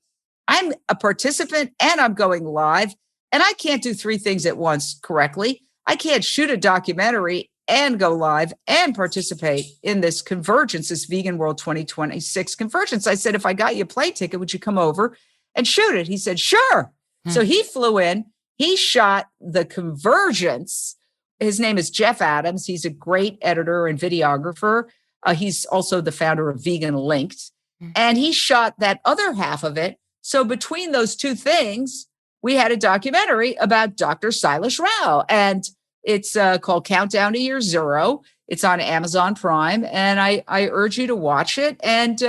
I'm a participant and I'm going live, and I can't do three things at once correctly. I can't shoot a documentary and go live and participate in this convergence, this Vegan World 2026 convergence. I said, if I got you a plane ticket, would you come over and shoot it? He said, sure. So he flew in, he shot the convergence. His name is Jeff Adams. He's a great editor and videographer. He's also the founder of Vegan Linked. And he shot that other half of it. So between those two things, we had a documentary about Dr. Silas Rao. And it's called Countdown to Year Zero. It's on Amazon Prime. And I urge you to watch it. And,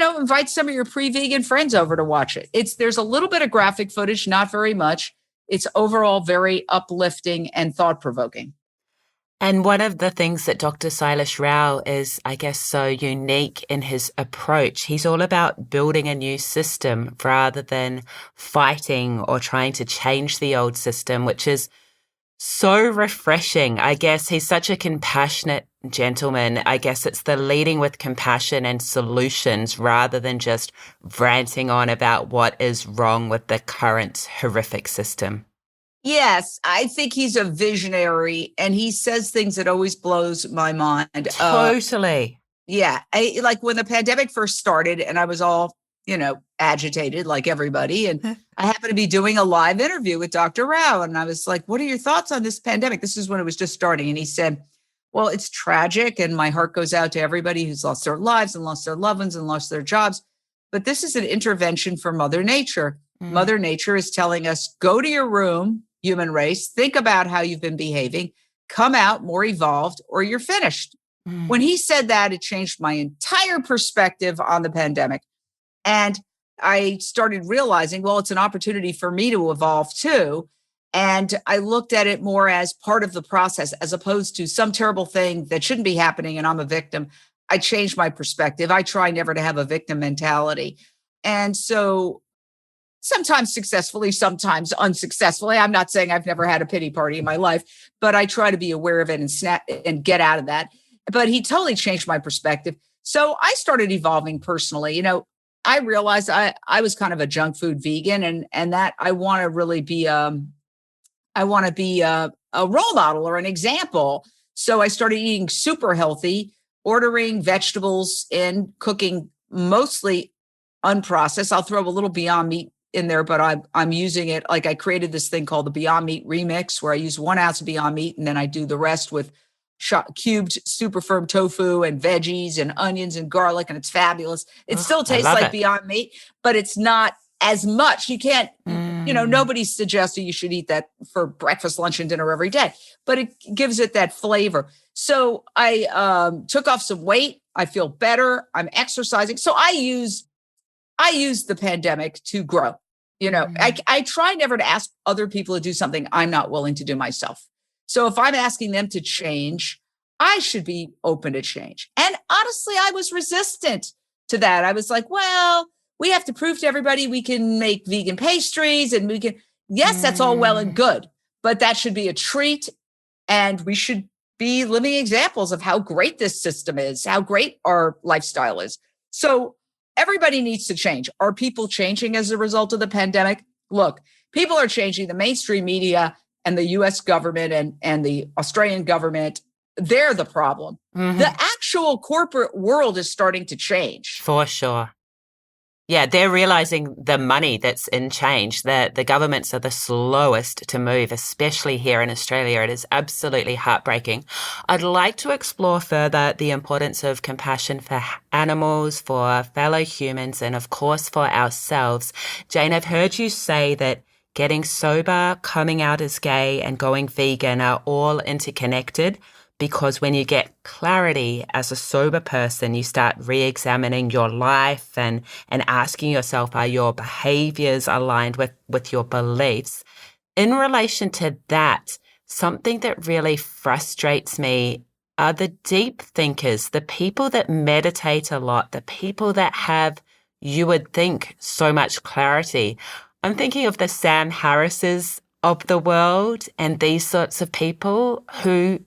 invite some of your pre-vegan friends over to watch it. There's a little bit of graphic footage, not very much. It's overall very uplifting and thought-provoking. And one of the things that Dr. Silas Rao is, I guess, so unique in his approach, he's all about building a new system rather than fighting or trying to change the old system, which is so refreshing. I guess he's such a compassionate gentleman. I guess it's the leading with compassion and solutions rather than just ranting on about what is wrong with the current horrific system. Yes, I think he's a visionary, and he says things that always blows my mind. Totally. Yeah. Like when the pandemic first started and I was all, agitated like everybody. And I happened to be doing a live interview with Dr. Rao. And I was like, what are your thoughts on this pandemic? This is when it was just starting. And he said, well, it's tragic. And my heart goes out to everybody who's lost their lives and lost their loved ones and lost their jobs. But this is an intervention for Mother Nature. Mother Nature is telling us, go to your room, human race, think about how you've been behaving, come out more evolved or you're finished. When he said that, it changed my entire perspective on the pandemic. And I started realizing, well, it's an opportunity for me to evolve too. And I looked at it more as part of the process, as opposed to some terrible thing that shouldn't be happening and I'm a victim. I changed my perspective. I try never to have a victim mentality. And so sometimes successfully, sometimes unsuccessfully. I'm not saying I've never had a pity party in my life, but I try to be aware of it and get out of that. But he totally changed my perspective. So I started evolving personally. I realized I was kind of a junk food vegan and that I want to really be a role model or an example. So I started eating super healthy, ordering vegetables in, cooking mostly unprocessed. I'll throw a little Beyond Meat in there, but I'm using it. Like I created this thing called the Beyond Meat Remix where I use 1 ounce of Beyond Meat and then I do the rest with cubed super firm tofu and veggies and onions and garlic, and it's fabulous. It still tastes like Beyond Meat, but it's not as much. You can't, nobody's suggesting you should eat that for breakfast, lunch, and dinner every day, but it gives it that flavor. So I took off some weight. I feel better. I'm exercising. So I use the pandemic to grow. I try never to ask other people to do something I'm not willing to do myself. So if I'm asking them to change, I should be open to change. And honestly, I was resistant to that. I was like, well, we have to prove to everybody we can make vegan pastries and yes, that's all well and good, but that should be a treat. And we should be living examples of how great this system is, how great our lifestyle is. So everybody needs to change. Are people changing as a result of the pandemic? Look, people are changing. The mainstream media and the US government and the Australian government, they're the problem. The actual corporate world is starting to change. For sure. Yeah, they're realizing the money that's in change. The governments are the slowest to move, especially here in Australia. It is absolutely heartbreaking. I'd like to explore further the importance of compassion for animals, for fellow humans, and of course for ourselves. Jane, I've heard you say that getting sober, coming out as gay, and going vegan are all interconnected because when you get clarity as a sober person, you start re-examining your life and asking yourself, are your behaviors aligned with your beliefs? In relation to that, something that really frustrates me are the deep thinkers, the people that meditate a lot, the people that have, you would think, so much clarity. I'm thinking of the Sam Harrises of the world and these sorts of people who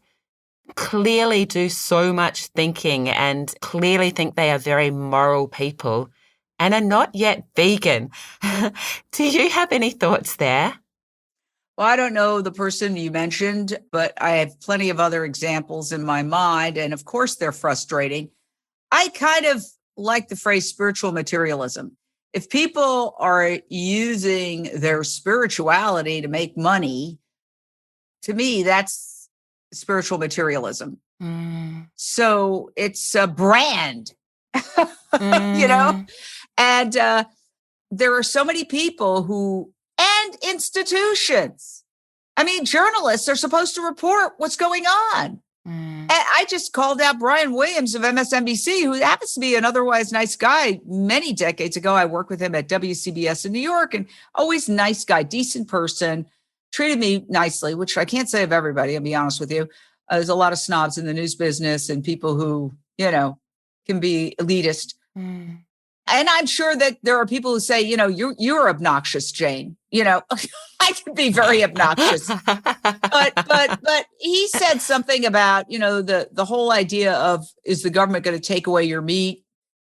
clearly do so much thinking and clearly think they are very moral people and are not yet vegan. Do you have any thoughts there? Well, I don't know the person you mentioned, but I have plenty of other examples in my mind. And of course, they're frustrating. I kind of like the phrase spiritual materialism. If people are using their spirituality to make money, to me, that's spiritual materialism. So it's a brand, and there are so many people and institutions. I mean, journalists are supposed to report what's going on. And I just called out Brian Williams of MSNBC, who happens to be an otherwise nice guy. Many decades ago, I worked with him at WCBS in New York, and always nice guy, decent person, treated me nicely, which I can't say of everybody, I'll be honest with you. There's a lot of snobs in the news business and people who, can be elitist. And I'm sure that there are people who say, you're obnoxious, Jane. I can be very obnoxious. But he said something about, the whole idea of, is the government going to take away your meat?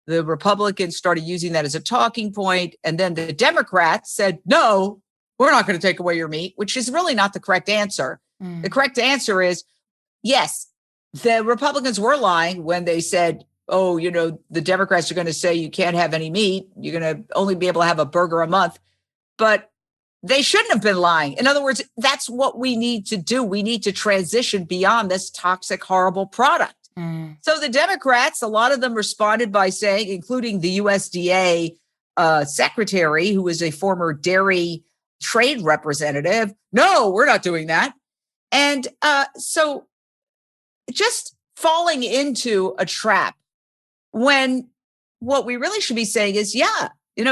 The Republicans started using that as a talking point. And then the Democrats said, no, we're not going to take away your meat, which is really not the correct answer. The correct answer is, yes, the Republicans were lying when they said, the Democrats are going to say you can't have any meat. You're going to only be able to have a burger a month. But they shouldn't have been lying. In other words, that's what we need to do. We need to transition beyond this toxic, horrible product. So the Democrats, a lot of them responded by saying, including the USDA secretary, who is a former dairy trade representative, no, we're not doing that. And so just falling into a trap when what we really should be saying is,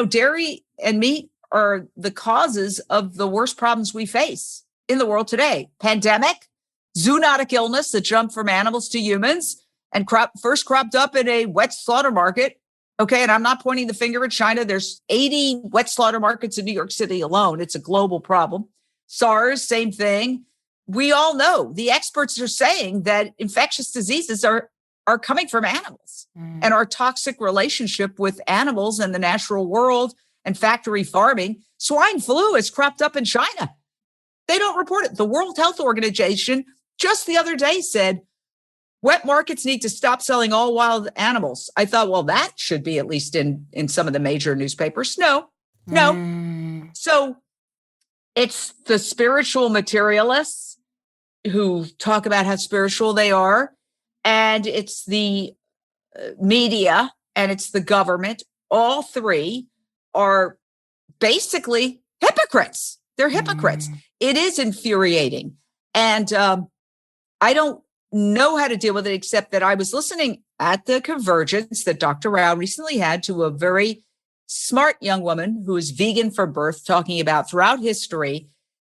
dairy and meat are the causes of the worst problems we face in the world today. Pandemic, zoonotic illness that jumped from animals to humans and first cropped up in a wet slaughter market. Okay, and I'm not pointing the finger at China. There's 80 wet slaughter markets in New York City alone. It's a global problem. SARS, same thing. We all know, the experts are saying that infectious diseases are coming from animals, and our toxic relationship with animals and the natural world and factory farming. Swine flu has cropped up in China. They don't report it. The World Health Organization just the other day said, wet markets need to stop selling all wild animals. I thought, well, that should be at least in some of the major newspapers. No. So it's the spiritual materialists who talk about how spiritual they are, and it's the media, and it's the government. All three are basically hypocrites. They're hypocrites. It is infuriating. And I don't know how to deal with it, except that I was listening at the convergence that Dr. Rao recently had to a very smart young woman who is vegan from birth, talking about throughout history,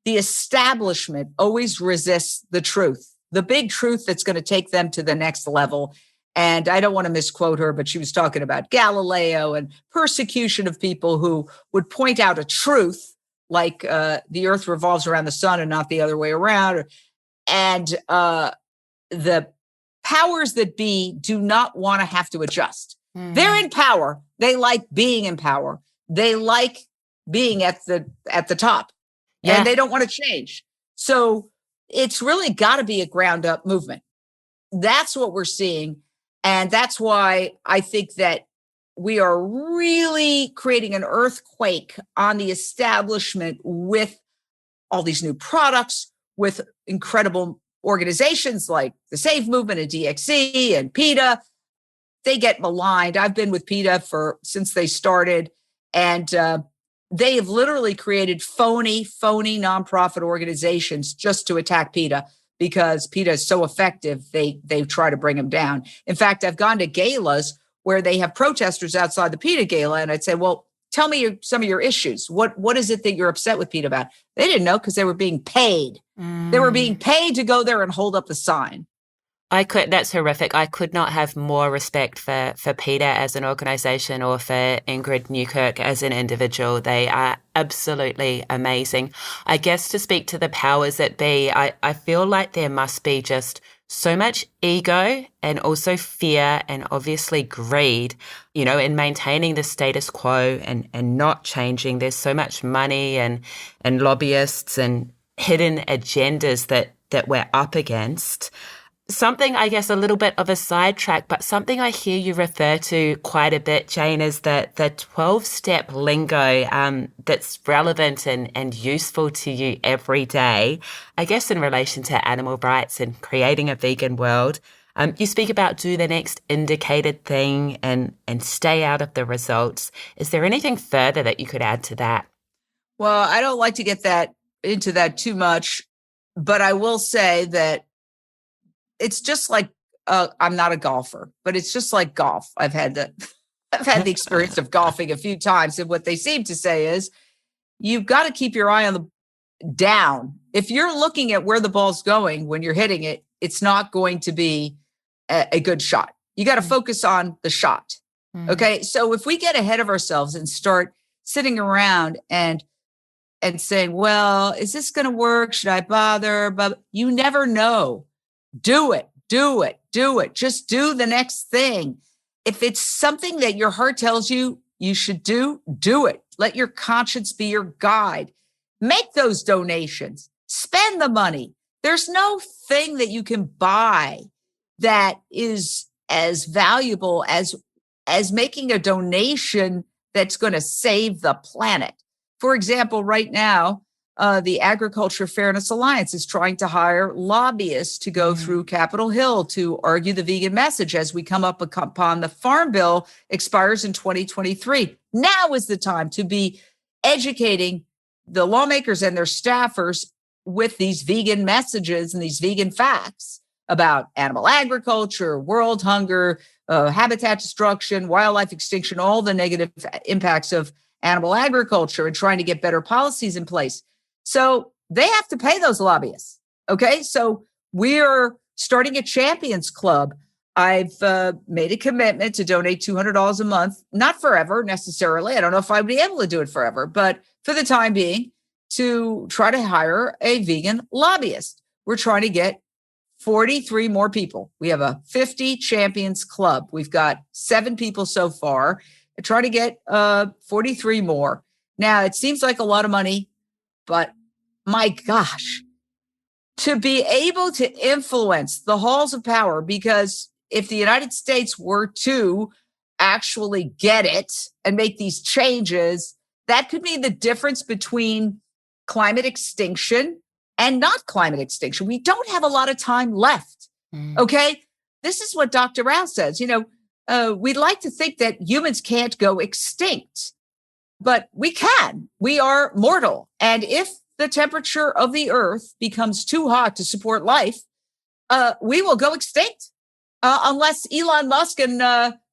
the establishment always resists the truth, the big truth that's going to take them to the next level. And I don't want to misquote her, but she was talking about Galileo and persecution of people who would point out a truth, like the earth revolves around the sun and not the other way around. And the powers that be do not want to have to adjust. They're in power. They like being in power. They like being at the top. Yeah. And they don't want to change. So it's really got to be a ground up movement. That's what we're seeing. And that's why I think that we are really creating an earthquake on the establishment with all these new products, with incredible organizations like the SAVE Movement and DXC and PETA. They get maligned. I've been with PETA since they started, and they have literally created phony nonprofit organizations just to attack PETA, because PETA is so effective. They try to bring them down. In fact, I've gone to galas where they have protesters outside the PETA gala, and I'd say, well, tell me some of your issues. What is it that you're upset with PETA about? They didn't know, because they were being paid. They were being paid to go there and hold up the sign. That's horrific. I could not have more respect for PETA as an organization, or for Ingrid Newkirk as an individual. They are absolutely amazing. I guess to speak to the powers that be, I feel like there must be just so much ego and also fear and obviously greed, in maintaining the status quo and not changing. There's so much money and lobbyists and hidden agendas that we're up against. Something, I guess, a little bit of a sidetrack, but something I hear you refer to quite a bit, Jane, is the 12-step lingo that's relevant and useful to you every day. I guess in relation to animal rights and creating a vegan world, you speak about do the next indicated thing and stay out of the results. Is there anything further that you could add to that? Well, I don't like to get into that too much, but I will say that it's just like, I'm not a golfer, but it's just like golf. I've had the experience of golfing a few times. And what they seem to say is you've got to keep your eye on the down. If you're looking at where the ball's going when you're hitting it, it's not going to be a good shot. You got to focus on the shot. Okay. So if we get ahead of ourselves and start sitting around and saying, well, is this going to work? Should I bother? But you never know. Do it. Just do the next thing. If it's something that your heart tells you you should do it. Let your conscience be your guide. Make those donations. Spend the money. There's no thing that you can buy that is as valuable as making a donation that's going to save the planet. For example, right now, the Agriculture Fairness Alliance is trying to hire lobbyists to go through Capitol Hill to argue the vegan message as we come up upon the Farm Bill expires in 2023. Now is the time to be educating the lawmakers and their staffers with these vegan messages and these vegan facts about animal agriculture, world hunger, habitat destruction, wildlife extinction, all the negative impacts of animal agriculture, and trying to get better policies in place. So they have to pay those lobbyists. Okay. So we're starting a Champions Club. I've made a commitment to donate $200 a month, not forever necessarily. I don't know if I'd be able to do it forever, but for the time being, to try to hire a vegan lobbyist. We're trying to get 43 more people. We have a 50 Champions Club. We've got 7 people so far. I try to get 43 more. Now, it seems like a lot of money, but my gosh, to be able to influence the halls of power, because if the United States were to actually get it and make these changes, that could be the difference between climate extinction and not climate extinction. We don't have a lot of time left. Okay. This is what Dr. Rao says. We'd like to think that humans can't go extinct, but we can. We are mortal. And if the temperature of the earth becomes too hot to support life, we will go extinct unless Elon Musk and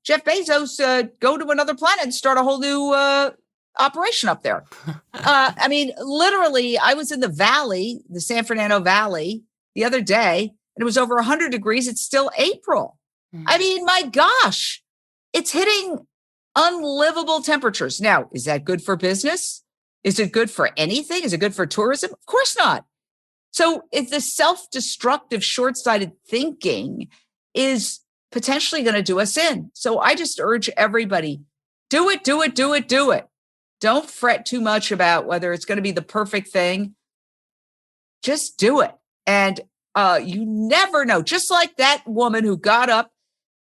Jeff Bezos go to another planet and start a whole new operation up there. I mean, literally, I was in the valley, the San Fernando Valley, the other day, and it was over 100 degrees. It's still April. I mean, my gosh, it's hitting unlivable temperatures. Now, is that good for business? Is it good for anything? Is it good for tourism? Of course not. So if the self-destructive, short-sighted thinking is potentially going to do us in. So I just urge everybody, do it. Don't fret too much about whether it's going to be the perfect thing. Just do it. And you never know. Just like that woman who got up,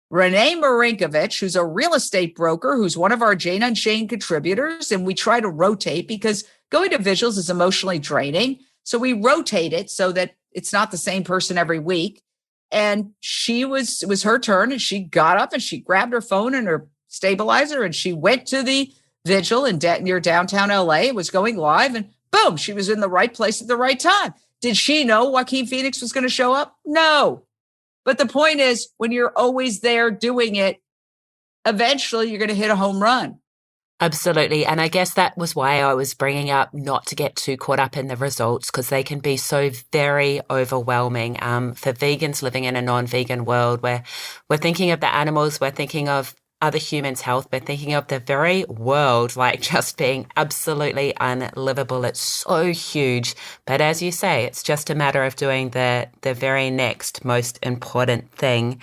Renee Marinkovich, who's a real estate broker, who's one of our Jane Unchained contributors. And we try to rotate because going to vigils is emotionally draining. So we rotate it so that it's not the same person every week. And it was her turn, and she got up and she grabbed her phone and her stabilizer and she went to the vigil near downtown LA. It was going live, and boom, she was in the right place at the right time. Did she know Joaquin Phoenix was going to show up? No. But the point is, when you're always there doing it, eventually you're going to hit a home run. Absolutely. And I guess that was why I was bringing up not to get too caught up in the results, because they can be so very overwhelming. For vegans living in a non-vegan world, where we're thinking of the animals, we're thinking of other humans' health, we're thinking of the very world like just being absolutely unlivable. It's so huge. But as you say, it's just a matter of doing the very next most important thing.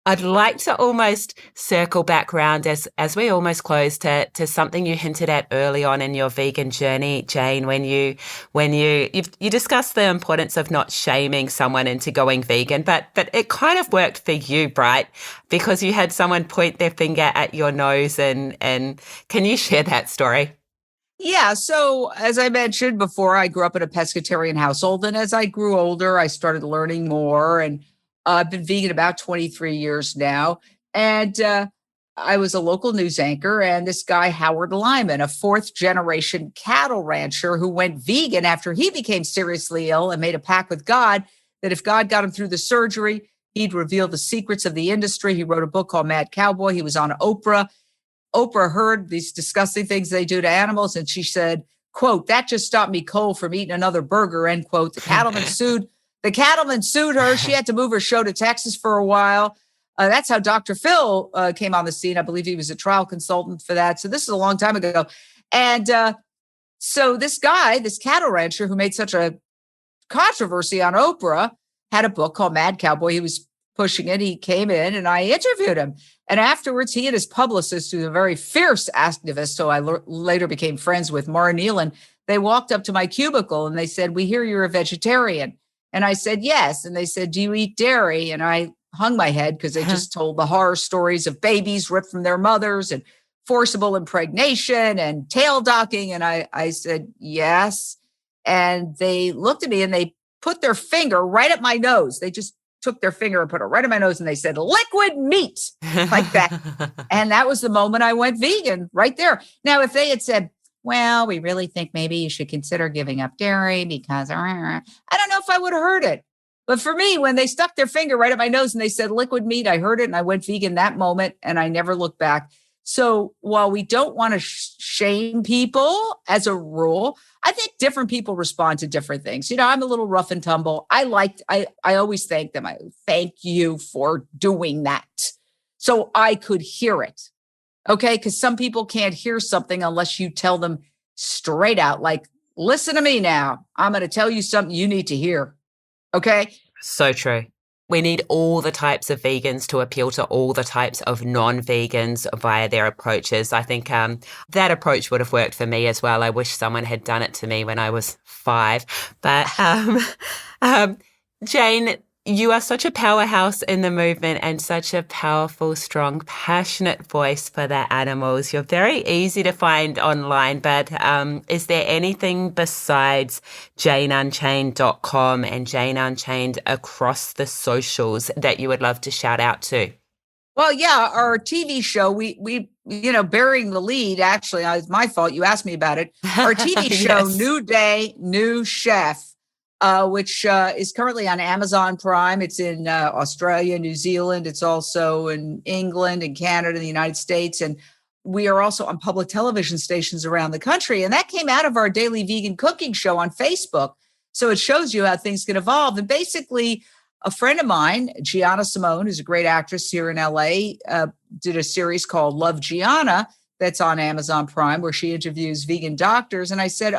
I'd like to almost circle back around as we almost close to something you hinted at early on in your vegan journey, Jane, when you discussed the importance of not shaming someone into going vegan, but it kind of worked for you, right? Because you had someone point their finger at your nose, and can you share that story? Yeah. So as I mentioned before, I grew up in a pescatarian household, and as I grew older, I started learning more, and I've been vegan about 23 years now. And I was a local news anchor, and this guy, Howard Lyman, a 4th generation cattle rancher who went vegan after he became seriously ill and made a pact with God that if God got him through the surgery, He'd reveal the secrets of the industry. He wrote a book called Mad Cowboy. He was on Oprah. Oprah heard these disgusting things they do to animals, and she said, quote, "That just stopped me cold from eating another burger," end quote. The cattleman sued her. She had to move her show to Texas for a while. That's how Dr. Phil came on the scene. I believe he was a trial consultant for that. So this is a long time ago. And so this guy, this cattle rancher who made such a controversy on Oprah, had a book called Mad Cowboy. He was pushing it. He came in and I interviewed him. And afterwards, he and his publicist, who's a very fierce activist, who I later became friends with, Mara Nealon, they walked up to my cubicle and they said, "We hear you're a vegetarian." And I said, "Yes." And they said, "Do you eat dairy?" And I hung my head because they just told the horror stories of babies ripped from their mothers and forcible impregnation and tail docking. And I said, "Yes." And they looked at me and they put their finger right at my nose. They just took their finger and put it right at my nose and they said, "Liquid meat," like that. And that was the moment I went vegan right there. Now, if they had said, "Well, we really think maybe you should consider giving up dairy because," I don't know if I would have heard it. But for me, when they stuck their finger right at my nose and they said liquid meat, I heard it and I went vegan that moment and I never looked back. So while we don't want to shame people as a rule, I think different people respond to different things. You know, I'm a little rough and tumble. I always thank them. I thank you for doing that. So I could hear it. Okay. Because some people can't hear something unless you tell them straight out, like, "Listen to me now. I'm going to tell you something you need to hear." Okay. So true. We need all the types of vegans to appeal to all the types of non-vegans via their approaches. I think that approach would have worked for me as well. I wish someone had done it to me when I was 5. But Jane, you are such a powerhouse in the movement and such a powerful, strong, passionate voice for the animals. You're very easy to find online, but is there anything besides JaneUnchained.com and Jane Unchained across the socials that you would love to shout out to? Well, yeah, our TV show, we burying the lead, actually, it's my fault. You asked me about it. Our TV show, Yes. New Day, New Chef, which is currently on Amazon Prime. It's in Australia, New Zealand. It's also in England and Canada, the United States. And we are also on public television stations around the country. And that came out of our daily vegan cooking show on Facebook. So it shows you how things can evolve. And basically, a friend of mine, Gianna Simone, who's a great actress here in LA, did a series called Love Gianna that's on Amazon Prime, where she interviews vegan doctors. And I said,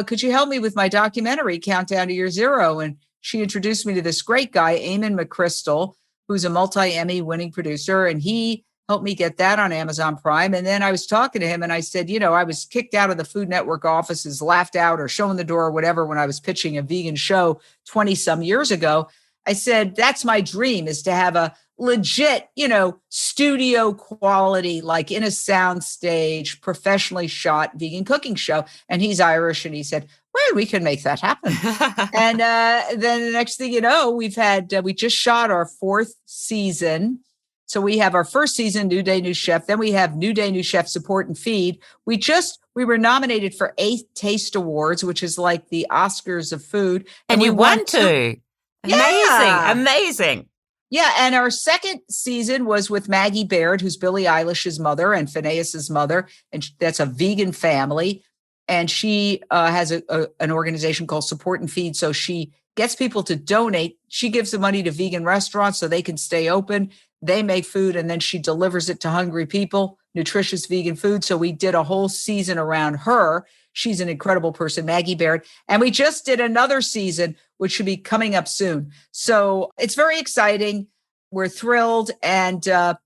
could you help me with my documentary, Countdown to Year Zero? And she introduced me to this great guy, Eamon McChrystal, who's a multi-Emmy winning producer. And he helped me get that on Amazon Prime. And then I was talking to him and I said, I was kicked out of the Food Network offices, laughed out or shown the door or whatever when I was pitching a vegan show 20 some years ago. I said, that's my dream, is to have a legit, studio quality, like in a sound stage, professionally shot vegan cooking show. And he's Irish. And he said, well, we can make that happen. And then the next thing you know, we just shot our 4th season. So we have our first season, New Day, New Chef. Then we have New Day, New Chef Support and Feed. We were nominated for 8 Taste Awards, which is like the Oscars of food. And you won 2. Amazing. Yeah. And our second season was with Maggie Baird, who's Billie Eilish's mother and Phineas's mother. And that's a vegan family. And she has an organization called Support and Feed. So she gets people to donate. She gives the money to vegan restaurants so they can stay open. They make food and then she delivers it to hungry people, nutritious vegan food. So we did a whole season around her. She's an incredible person, Maggie Baird. And we just did another season, which should be coming up soon. So it's very exciting. We're thrilled. And the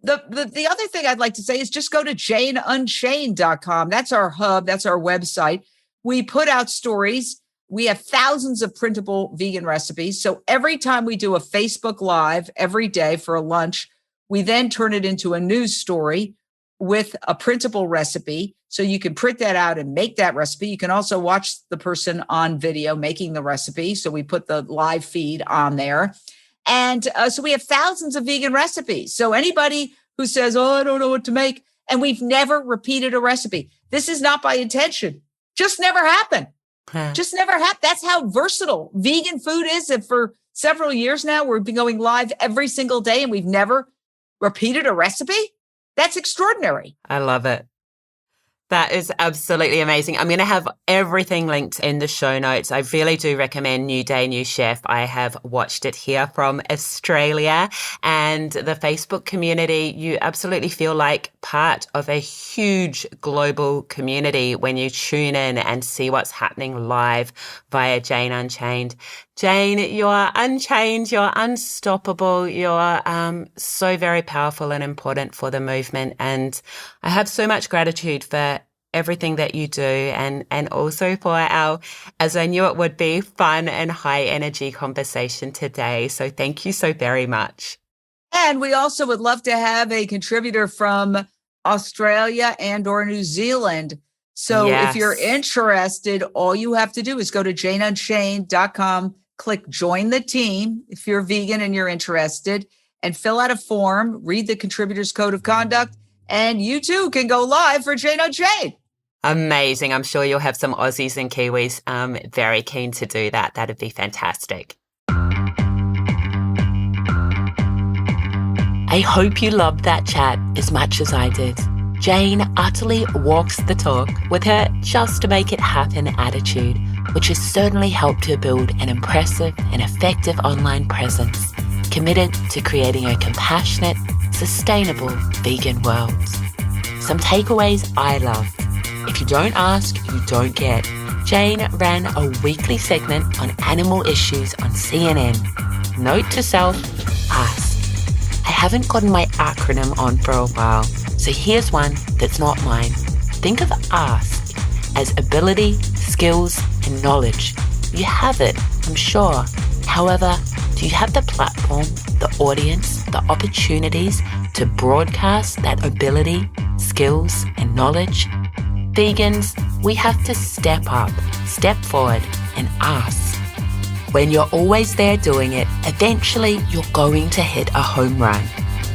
other thing I'd like to say is just go to JaneUnchained.com. That's our hub. That's our website. We put out stories. We have thousands of printable vegan recipes. So every time we do a Facebook Live every day for a lunch, we then turn it into a news story with a printable recipe. So you can print that out and make that recipe. You can also watch the person on video making the recipe. So we put the live feed on there. And so we have thousands of vegan recipes. So anybody who says, I don't know what to make, and we've never repeated a recipe. This is not by intention. Just never happened. Just never happened. That's how versatile vegan food is. And for several years now. We've been going live every single day and we've never repeated a recipe. That's extraordinary. I love it. That is absolutely amazing. I'm going to have everything linked in the show notes. I really do recommend New Day, New Chef. I have watched it here from Australia, and the Facebook community, you absolutely feel like part of a huge global community when you tune in and see what's happening live via Jane Unchained. Jane, you're unchained, you're unstoppable, you're so very powerful and important for the movement. And I have so much gratitude for everything that you do and also for our, as I knew it would be, fun and high energy conversation today. So thank you so very much. And we also would love to have a contributor from Australia and or New Zealand. So Yes. If you're interested, all you have to do is go to janeunchained.com, click join the team if you're vegan and you're interested, and fill out a form, read the contributor's code of conduct, and you too can go live for Jane Unchained. Amazing. I'm sure you'll have some Aussies and Kiwis very keen to do that. That'd be fantastic. I hope you loved that chat as much as I did. Jane utterly walks the talk with her just to make it happen attitude, which has certainly helped her build an impressive and effective online presence, committed to creating a compassionate, sustainable vegan world. Some takeaways I love. If you don't ask, you don't get. Jane ran a weekly segment on animal issues on CNN. Note to self, ask. I haven't gotten my acronym on for a while, so here's one that's not mine. Think of ask as ability, skills, and knowledge. You have it, I'm sure. However, do you have the platform, the audience, the opportunities to broadcast that ability, skills, and knowledge? Vegans, we have to step up, step forward, and ask. When you're always there doing it, eventually you're going to hit a home run.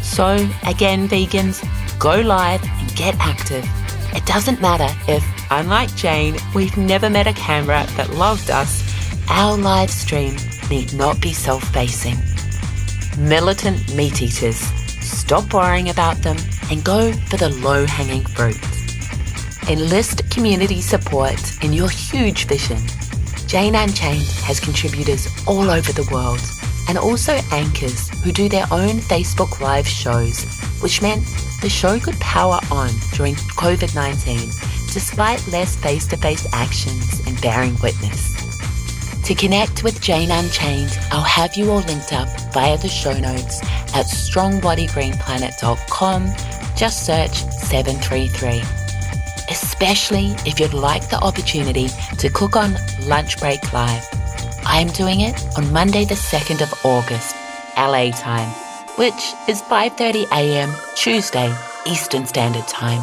So again, vegans, go live and get active. It doesn't matter if, unlike Jane, we've never met a camera that loved us. Our live stream need not be self-facing. Militant meat eaters, stop worrying about them and go for the low-hanging fruit. Enlist community support in your huge vision. Jane Unchained has contributors all over the world and also anchors who do their own Facebook Live shows, which meant the show could power on during COVID-19 despite less face-to-face actions and bearing witness. To connect with Jane Unchained, I'll have you all linked up via the show notes at strongbodygreenplanetcomp9290. Just search 733. Especially if you'd like the opportunity to cook on Lunch Break Live. I'm doing it on Monday the 2nd of August, LA time, which is 5:30 a.m. Tuesday, Eastern Standard Time.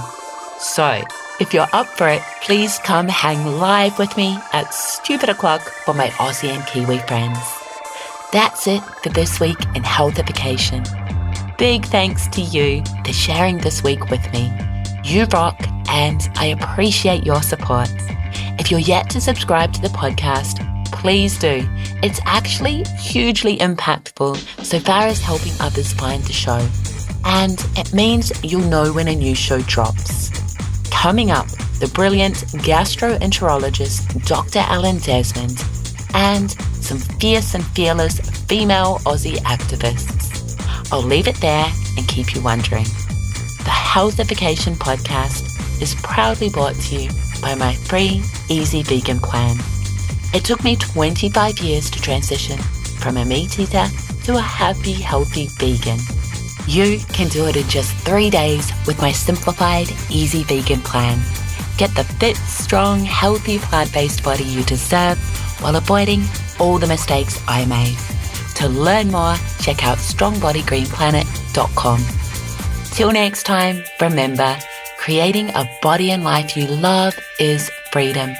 So, if you're up for it, please come hang live with me at stupid o'clock for my Aussie and Kiwi friends. That's it for this week in Healthification. Big thanks to you for sharing this week with me. You rock, and I appreciate your support. If you're yet to subscribe to the podcast, please do. It's actually hugely impactful so far as helping others find the show. And it means you'll know when a new show drops. Coming up, the brilliant gastroenterologist Dr. Alan Desmond and some fierce and fearless female Aussie activists. I'll leave it there and keep you wondering. The Healthification podcast is proudly brought to you by my free, easy vegan plan. It took me 25 years to transition from a meat eater to a happy, healthy vegan. You can do it in just 3 days with my simplified, easy vegan plan. Get the fit, strong, healthy, plant-based body you deserve while avoiding all the mistakes I made. To learn more, check out strongbodygreenplanetcomp9290. Till next time, remember, creating a body and life you love is freedom.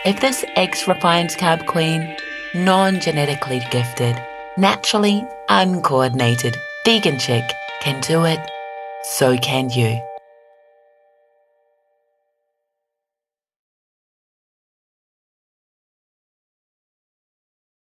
If this ex-refined carb queen, non-genetically gifted, naturally uncoordinated vegan chick can do it, so can you.